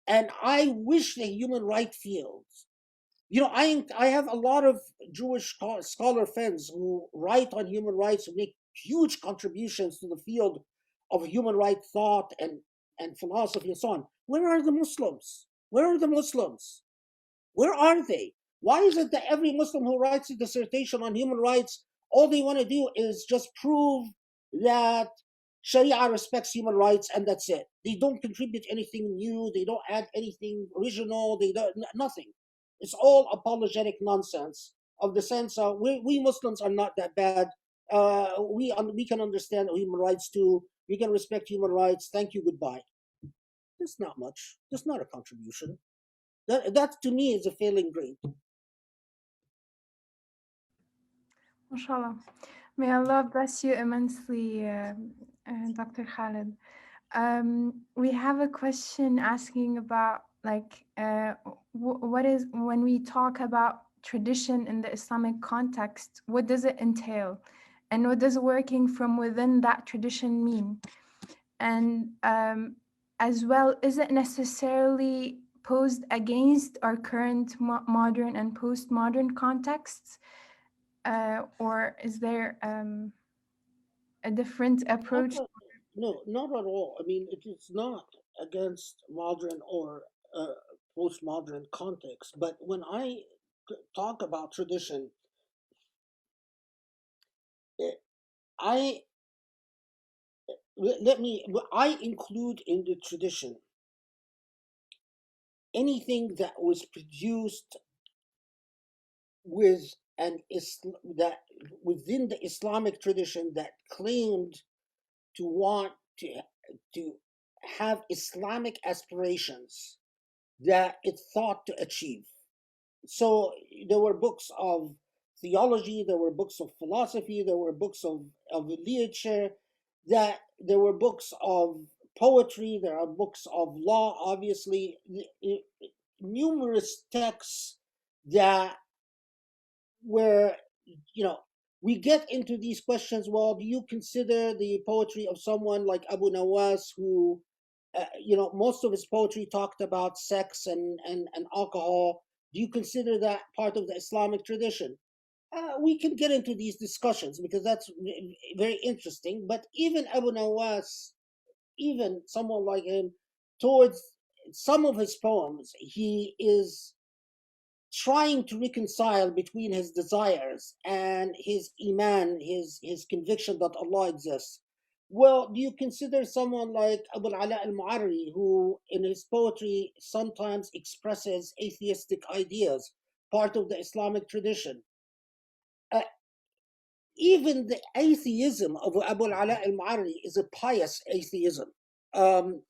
And I wish the human rights fields, you know, I have a lot of Jewish scholar friends who write on human rights, who make huge contributions to the field of human rights thought and philosophy and so on. Where are the Muslims? Where are the Muslims? Where are they? Why is it that every Muslim who writes a dissertation on human rights, all they want to do is just prove that Sharia respects human rights and that's it? They don't contribute anything new. They don't add anything original. They don't, nothing. It's all apologetic nonsense of the sense of we Muslims are not that bad. We can understand human rights too. We can respect human rights. Thank you, goodbye. That's not much. That's not a contribution. That to me is a failing grade. MashaAllah. May Allah bless you immensely, Dr. Khaled. We have a question asking about what is, when we talk about tradition in the Islamic context, what does it entail? And what does working from within that tradition mean? And as well, is it necessarily posed against our current modern and postmodern contexts? Or is there a different approach? No, not at all. I mean, it is not against modern or postmodern context. But when I talk about tradition, I include in the tradition anything that was produced with that within the Islamic tradition that claimed to want to have Islamic aspirations that it thought to achieve. So there were books of theology, there were books of philosophy, there were books of literature, that there were books of poetry, there are books of law, obviously, numerous texts that where we get into these questions. Well, do you consider the poetry of someone like Abu Nawas, who most of his poetry talked about sex and alcohol? Do you consider that part of the Islamic tradition? We can get into these discussions because that's very interesting. But even Abu Nawas, even someone like him, towards some of his poems, he is trying to reconcile between his desires and his iman, his conviction that Allah exists. Well, do you consider someone like Abu al-Ala al-Mu'arri, who in his poetry sometimes expresses atheistic ideas, part of the Islamic tradition? Uh, Even the atheism of Abu al-Ala al-Mu'arri is a pious atheism. Um,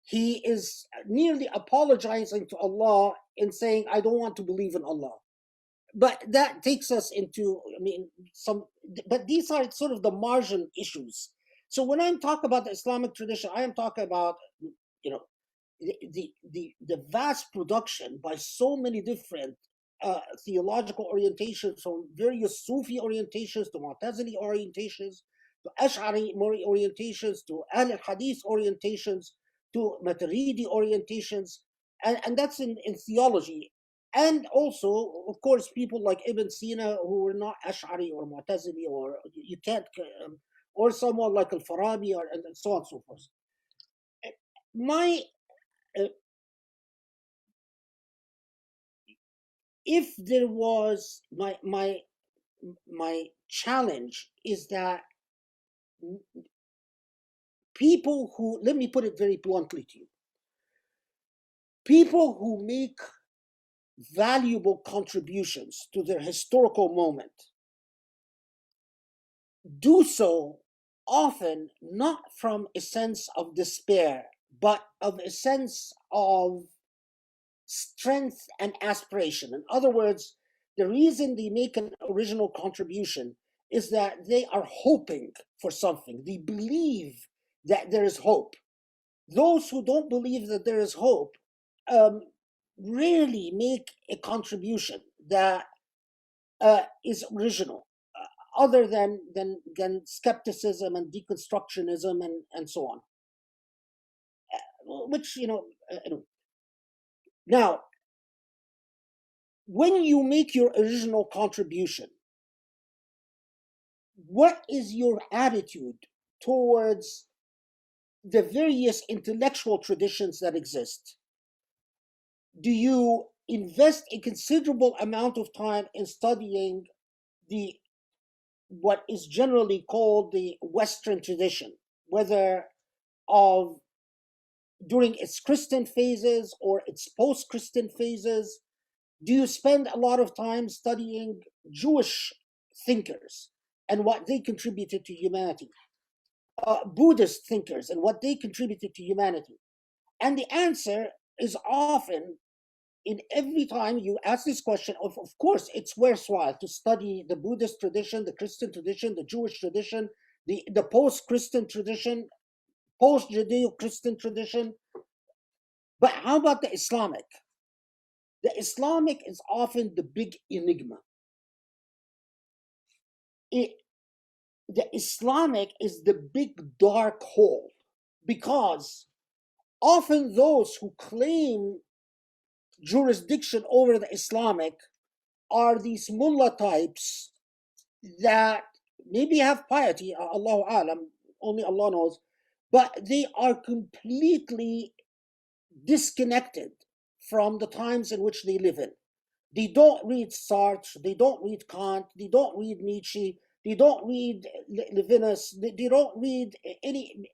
he is nearly apologizing to Allah in saying, I don't want to believe in Allah. But that takes us into, but these are sort of the margin issues. So when I'm talking about the Islamic tradition, I am talking about, the vast production by so many different theological orientations, from various Sufi orientations to Mu'tazili orientations, to Ash'ari orientations, to Ahl al-Hadith orientations, to Maturidi orientations, and that's in theology. And also, of course, people like Ibn Sina, who were not Ash'ari or Mu'tazili, or you can't, or someone like Al-Farabi, and so on and so forth. My if there was my challenge is that people who, let me put it very bluntly to you, people who make valuable contributions to their historical moment do so often not from a sense of despair, but of a sense of strength and aspiration. In other words, the reason they make an original contribution is that they are hoping for something. They believe that there is hope. Those who don't believe that there is hope rarely make a contribution that is original, other than skepticism and deconstructionism and so on. Which, now, when you make your original contribution, what is your attitude towards the various intellectual traditions that exist? Do you invest a considerable amount of time in studying what is generally called the Western tradition, whether during its Christian phases or its post-Christian phases? Do you spend a lot of time studying Jewish thinkers and what they contributed to humanity? Buddhist thinkers and what they contributed to humanity? And the answer is often, in every time you ask this question, of course, it's worthwhile to study the Buddhist tradition, the Christian tradition, the Jewish tradition, the post-Christian tradition, post-Judeo-Christian tradition. But how about the Islamic? The Islamic is often the big enigma. The Islamic is the big dark hole, because often those who claim jurisdiction over the Islamic are these mullah types that maybe have piety, Allahu alam, only Allah knows, but they are completely disconnected from the times in which they live in. They don't read Sartre, they don't read Kant, they don't read Nietzsche, They don't read Levinas. They don't read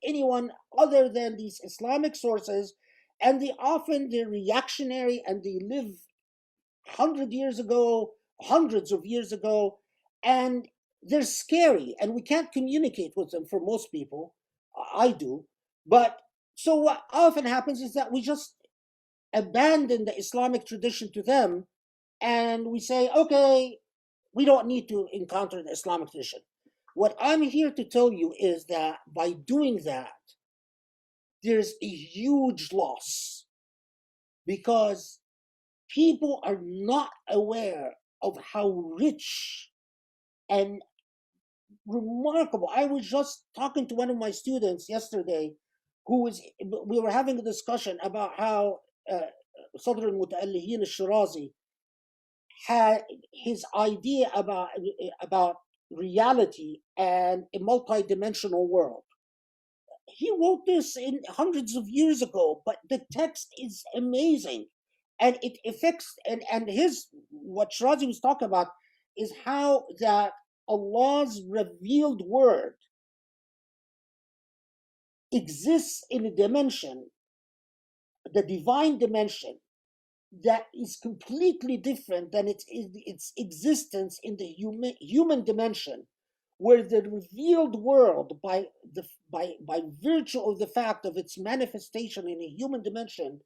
anyone other than these Islamic sources, and they're reactionary, and they live 100 years ago, hundreds of years ago, and they're scary, and we can't communicate with them for most people. I do, but so what often happens is that we just abandon the Islamic tradition to them, and we say, okay, we don't need to encounter the Islamic tradition. What I'm here to tell you is that by doing that, there's a huge loss, because people are not aware of how rich and remarkable. I was just talking to one of my students yesterday, we were having a discussion about how Sadr al-Muta'allihin al-Shirazi had his idea about reality and a multidimensional world. He wrote this in hundreds of years ago, but the text is amazing, and it affects and his what Shirazi was talking about is how that Allah's revealed word exists in a dimension, the divine dimension, that is completely different than its existence in the human dimension, where the revealed world, by virtue of the fact of its manifestation in a human dimension,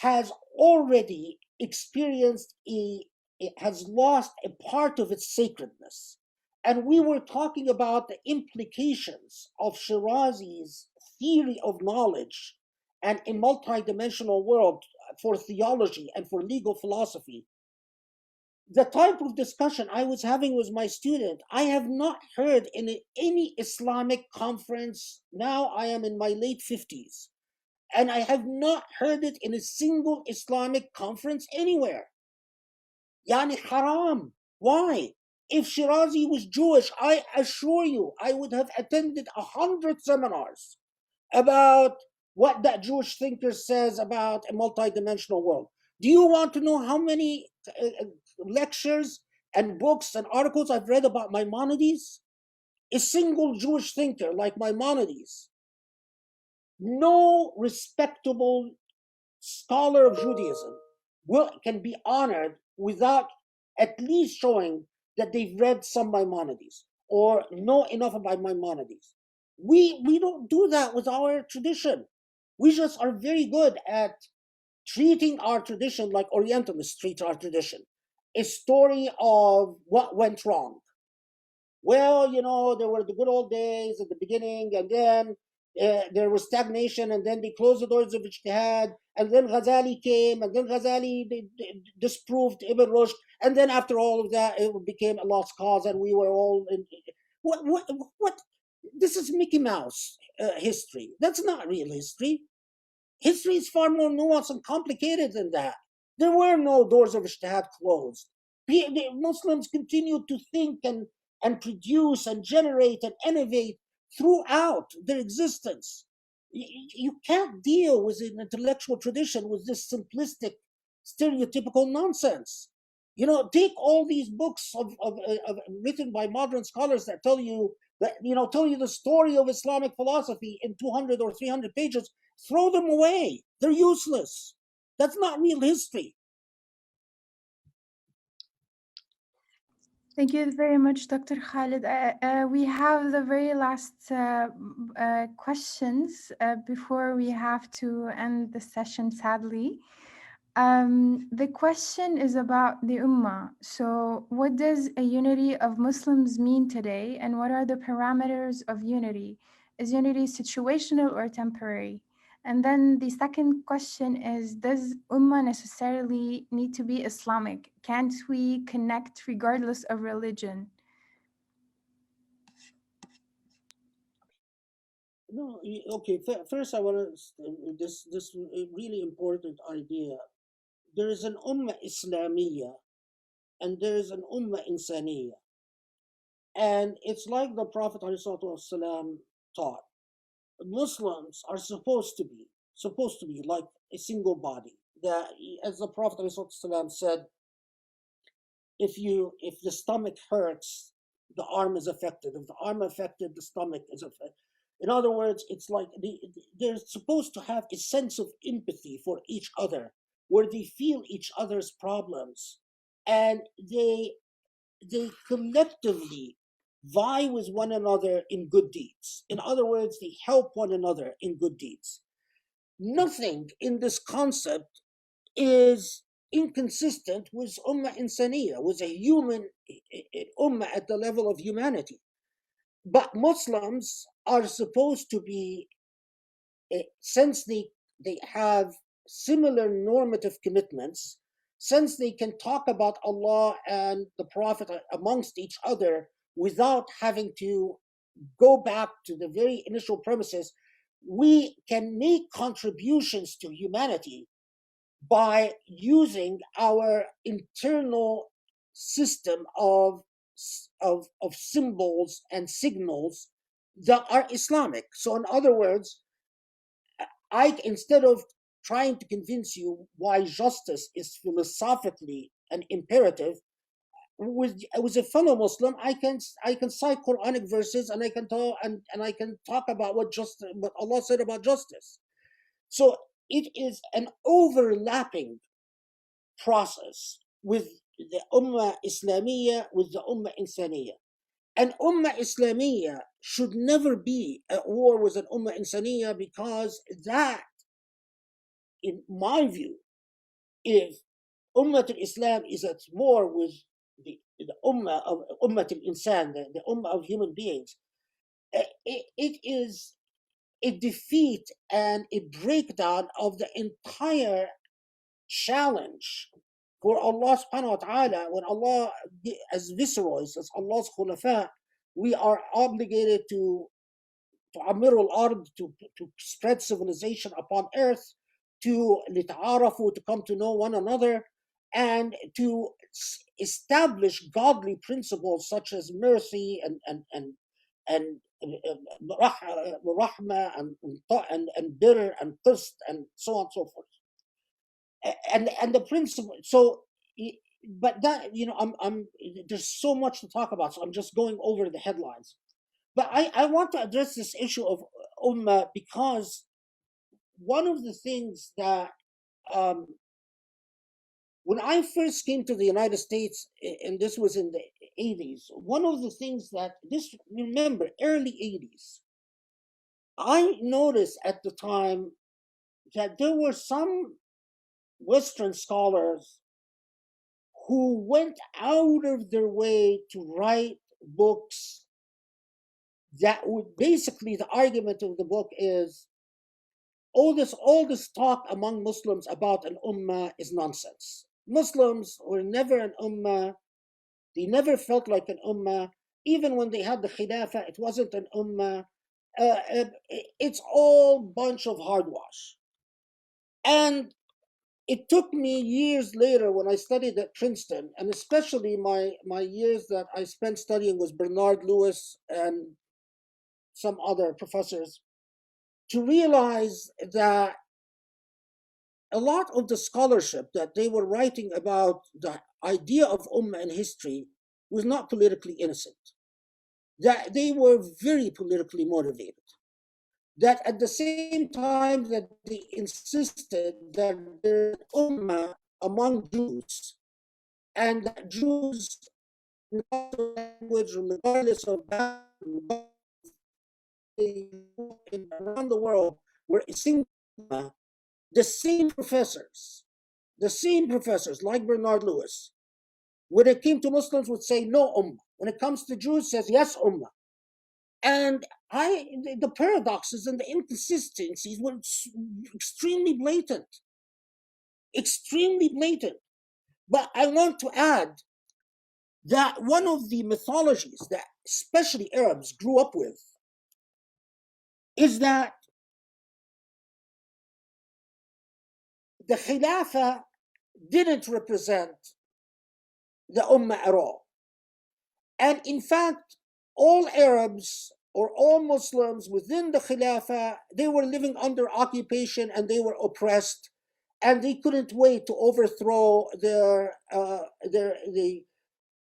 has already experienced it has lost a part of its sacredness. And we were talking about the implications of Shirazi's theory of knowledge and a multidimensional world for theology and for legal philosophy. The type of discussion I was having with my student, I have not heard in any Islamic conference. Now I am in my late 50s, and I have not heard it in a single Islamic conference anywhere. Yani haram. Why? If Shirazi was Jewish, I assure you, I would have attended 100 seminars about what that Jewish thinker says about a multidimensional world. Do you want to know how many lectures and books and articles I've read about Maimonides? A single Jewish thinker like Maimonides. No respectable scholar of Judaism can be honored without at least showing that they've read some Maimonides or know enough about Maimonides. We don't do that with our tradition. We just are very good at treating our tradition like Orientalists treat our tradition. A story of what went wrong. Well, there were the good old days at the beginning, and then there was stagnation, and then they closed the doors of ijtihad, and then Ghazali came, and then Ghazali disproved Ibn Rushd, and then after all of that, it became a lost cause, and we were all in. What? This is Mickey Mouse history. That's not real history. History is far more nuanced and complicated than that. There were no doors of ijtihad closed. The Muslims continued to think and produce and generate and innovate throughout their existence. You can't deal with an intellectual tradition with this simplistic, stereotypical nonsense. Take all these books written by modern scholars that tell you the story of Islamic philosophy in 200 or 300 pages. Throw them away. They're useless. That's not real history. Thank you very much, Dr. Khaled. We have the very last questions before we have to end the session, sadly. The question is about the Ummah. So, what does a unity of Muslims mean today, and what are the parameters of unity? Is unity situational or temporary? And then the second question is, does Ummah necessarily need to be Islamic? Can't we connect regardless of religion? No, okay. First, I want to this really important idea. There is an Ummah Islamiyya, and there is an Ummah Insaniyya, and it's like the Prophet ﷺ taught. Muslims are supposed to be like a single body. That, as the Prophet ﷺ said, if the stomach hurts, the arm is affected. If the arm affected, the stomach is affected. In other words, it's like they're supposed to have a sense of empathy for each other, where they feel each other's problems, and they collectively vie with one another in good deeds. In other words, they help one another in good deeds. Nothing in this concept is inconsistent with ummah insaniya, with a human ummah at the level of humanity. But Muslims are supposed to be, since they have similar normative commitments, since they can talk about Allah and the Prophet amongst each other without having to go back to the very initial premises, we can make contributions to humanity by using our internal system of symbols and signals that are Islamic. So in other words, instead of trying to convince you why justice is philosophically an imperative, with a fellow Muslim, I can cite Quranic verses, and I can talk about what Allah said about justice. So it is an overlapping process with the Ummah Islamiyya, with the Ummah Insaniyya. An Ummah Islamiyya should never be at war with an Ummah Insaniyya, because that, in my view, if Ummah al-Islam is at war with the Ummah of Ummah al-Insan, the Ummah of human beings, it is a defeat and a breakdown of the entire challenge for Allah subhanahu wa ta'ala. When Allah, as viceroys, as Allah's khulafa, we are obligated to amir al-ard, to spread civilization upon earth, to lita'arafu, to come to know one another, and to establish godly principles such as mercy and rahma and birr and qist and so on and so forth. And the principle. So, but that, I'm there's so much to talk about, so I'm just going over the headlines. But I want to address this issue of ummah, because one of the things that when I first came to the United States, and this was in the 80s, one of the things that remember, early 80s, I noticed at the time that there were some Western scholars who went out of their way to write books that would basically, the argument of the book is, all this talk among Muslims about an ummah is nonsense. Muslims were never an ummah. They never felt like an ummah. Even when they had the khilafah, it wasn't an ummah. It's all bunch of hogwash. And it took me years later, when I studied at Princeton, and especially my years that I spent studying with Bernard Lewis and some other professors, to realize that a lot of the scholarship that they were writing about the idea of ummah in history was not politically innocent, that they were very politically motivated, that at the same time that they insisted that there's ummah among Jews, and that Jews, language, regardless of background, around the world, were a single ummah. The same professors like Bernard Lewis, when it came to Muslims, would say no ummah. When it comes to Jews, says yes ummah. And the paradoxes and the inconsistencies were extremely blatant. But I want to add that one of the mythologies that especially Arabs grew up with is that the Khilafah didn't represent the Ummah at all. And in fact, all Arabs or all Muslims within the Khilafah, they were living under occupation and they were oppressed, and they couldn't wait to overthrow the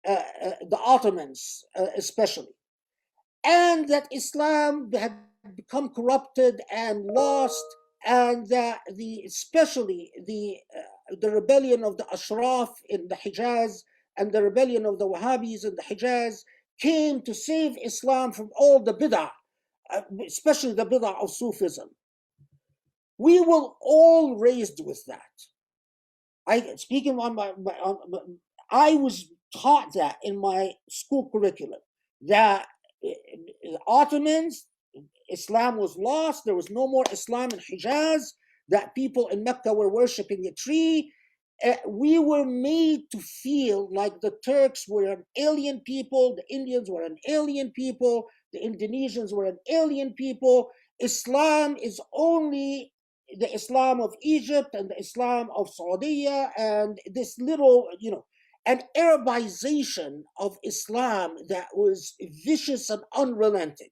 the Ottomans especially, and that Islam had become corrupted and lost, and that especially the rebellion of the Ashraf in the Hijaz and the rebellion of the Wahhabis in the Hijaz came to save Islam from all the bid'ah, especially the bid'ah of Sufism. We were all raised with that. I was taught that in my school curriculum, that Ottomans, Islam was lost, there was no more Islam in Hijaz, that people in Mecca were worshipping a tree. We were made to feel like the Turks were an alien people, the Indians were an alien people, the Indonesians were an alien people. Islam is only the Islam of Egypt and the Islam of Saudi, and this little, an Arabization of Islam that was vicious and unrelenting.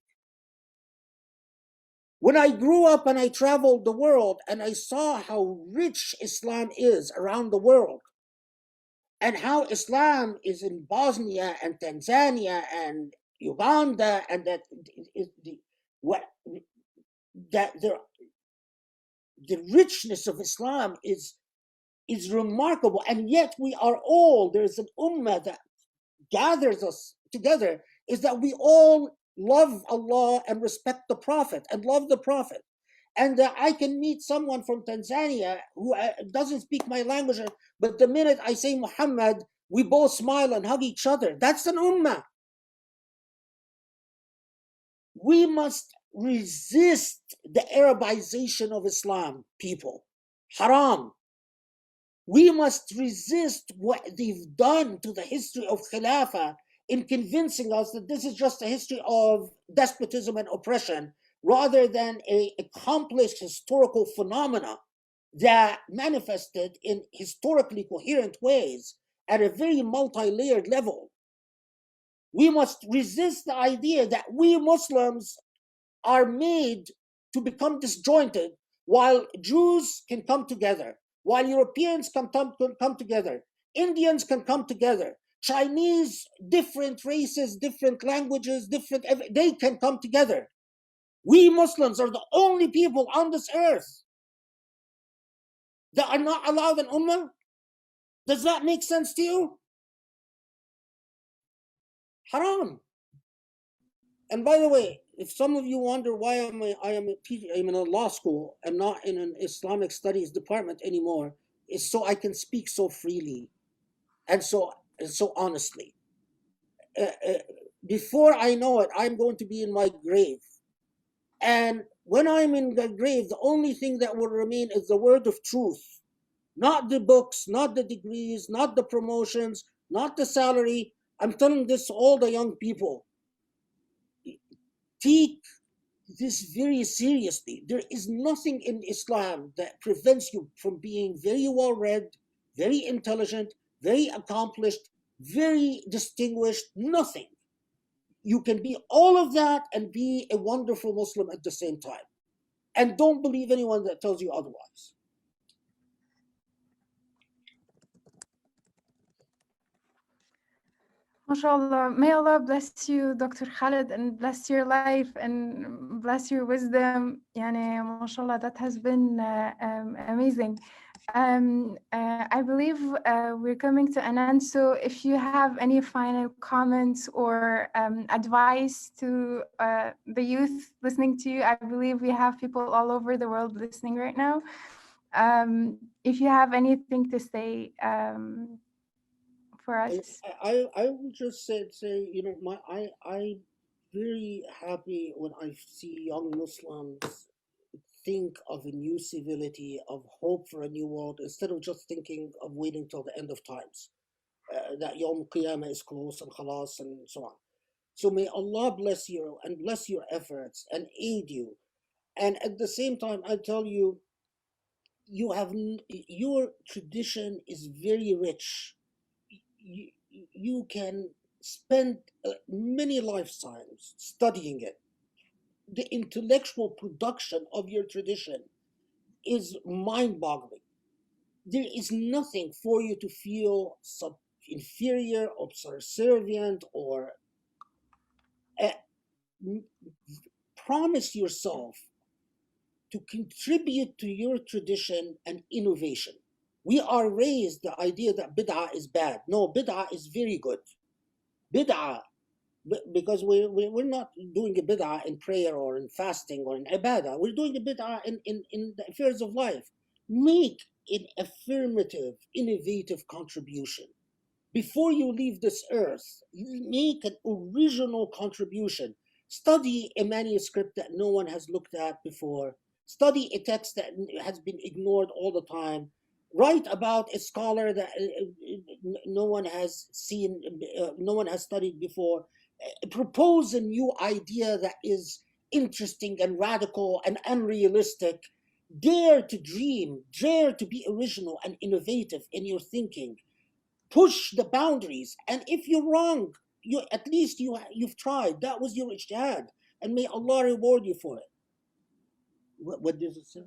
When I grew up and I traveled the world and I saw how rich Islam is around the world, and how Islam is in Bosnia and Tanzania and Uganda, and that the richness of Islam is remarkable, and yet there's an ummah that gathers us together, is that we all love Allah and respect the Prophet and love the Prophet. And I can meet someone from Tanzania who doesn't speak my language, but the minute I say Muhammad, we both smile and hug each other. That's an ummah. We must resist the Arabization of Islam, people. Haram. We must resist what they've done to the history of Khilafah in convincing us that this is just a history of despotism and oppression, rather than an accomplished historical phenomena that manifested in historically coherent ways at a very multi-layered level. We must resist the idea that we Muslims are made to become disjointed, while Jews can come together, while Europeans can come together, Indians can come together, Chinese, different races, different languages, they can come together. We Muslims are the only people on this earth that are not allowed an ummah. Does that make sense to you? Haram. And by the way, if some of you wonder why I'm in a law school and not in an Islamic studies department anymore, it's so I can speak so freely and so honestly. Before I know it, I'm going to be in my grave. And when I'm in the grave, the only thing that will remain is the word of truth. Not the books, not the degrees, not the promotions, not the salary. I'm telling this to all the young people. Take this very seriously. There is nothing in Islam that prevents you from being very well read, very intelligent, very accomplished, very distinguished. Nothing. You can be all of that and be a wonderful Muslim at the same time. And don't believe anyone that tells you otherwise. MashaAllah, may Allah bless you, Dr. Khaled, and bless your life and bless your wisdom. Yani, MashaAllah, that has been amazing. I believe we're coming to an end. So if you have any final comments or advice to the youth listening to you, I believe we have people all over the world listening right now. If you have anything to say for us. I will just say, I'm very happy when I see young Muslims think of a new civility, of hope for a new world, instead of just thinking of waiting till the end of times, that Yawm Qiyamah is close and khalas and so on. So may Allah bless you and bless your efforts and aid you. And at the same time, I tell you, your tradition is very rich. You can spend many lifetimes studying it. The intellectual production of your tradition is mind-boggling. There is nothing for you to feel inferior or subservient or promise yourself to contribute to your tradition and innovation. We are raised the idea that bid'ah is bad. No, bid'ah is very good. Bid'ah, because we're not doing a bid'ah in prayer or in fasting or in ibadah. We're doing a bid'ah in the affairs of life. Make an affirmative, innovative contribution. Before you leave this earth, make an original contribution. Study a manuscript that no one has looked at before. Study a text that has been ignored all the time. Write about a scholar that no one has seen, no one has studied before. Propose a new idea that is interesting and radical and unrealistic. Dare to dream, dare to be original and innovative in your thinking. Push the boundaries, and if you're wrong, at least you've tried. That was your ijtihad, and may Allah reward you for it. What does it say?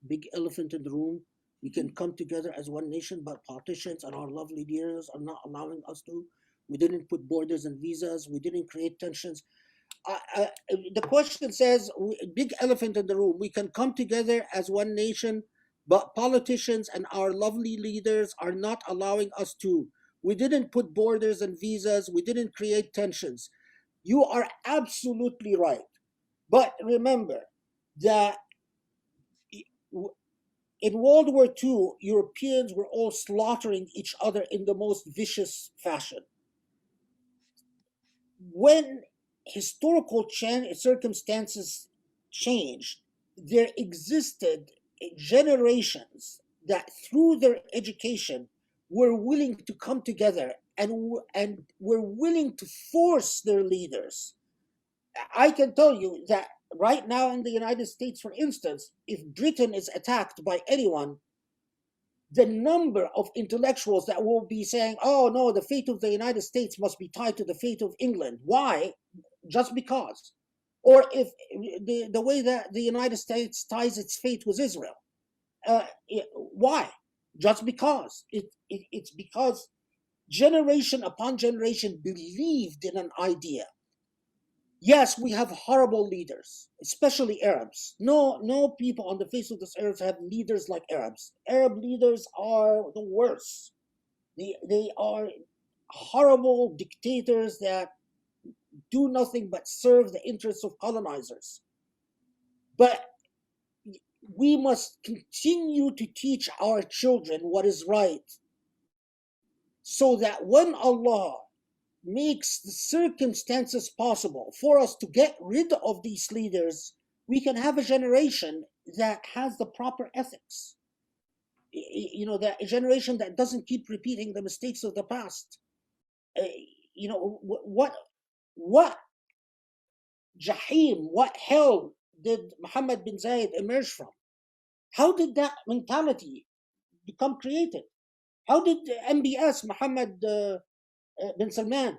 Big elephant in the room. We can come together as one nation, but politicians and our lovely leaders are not allowing us to. We didn't put borders and visas. We didn't create tensions. The question says, big elephant in the room. We can come together as one nation, but politicians and our lovely leaders are not allowing us to. We didn't put borders and visas. We didn't create tensions. You are absolutely right. But remember that in World War II, Europeans were all slaughtering each other in the most vicious fashion. When historical circumstances changed, there existed generations that through their education were willing to come together and were willing to force their leaders. I can tell you that right now in the United States, for instance, if Britain is attacked by anyone, the number of intellectuals that will be saying, oh no, the fate of the United States must be tied to the fate of England. Why? Just because. Or if the way that the United States ties its fate with Israel. Why? Just because. It's because generation upon generation believed in an idea. Yes, we have horrible leaders, especially Arabs. No people on the face of this earth have leaders like Arabs. Arab leaders are the worst. They are horrible dictators that do nothing but serve the interests of colonizers. But we must continue to teach our children what is right, so that when Allah makes the circumstances possible for us to get rid of these leaders, we can have a generation that has the proper ethics. You know, that a generation that doesn't keep repeating the mistakes of the past. You know, what Jahim, what hell did Muhammad bin Zayed emerge from? How did that mentality become created? How did MBS, Muhammad bin Salman,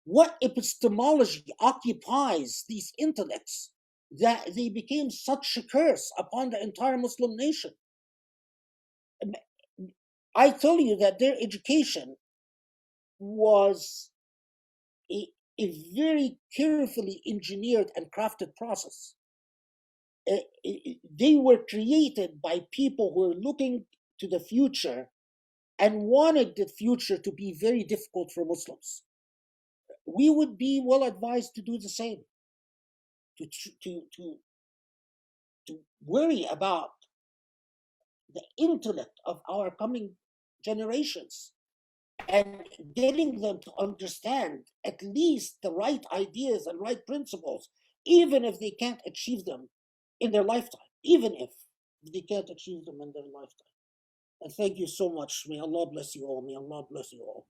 what epistemology occupies these intellects that they became such a curse upon the entire Muslim nation? I tell you that their education was a very carefully engineered and crafted process. They were created by people who were looking to the future and wanted the future to be very difficult for Muslims. We would be well advised to do the same, to worry about the intellect of our coming generations and getting them to understand at least the right ideas and right principles, even if they can't achieve them in their lifetime, even if they can't achieve them in their lifetime. And thank you so much. May Allah bless you all. May Allah bless you all.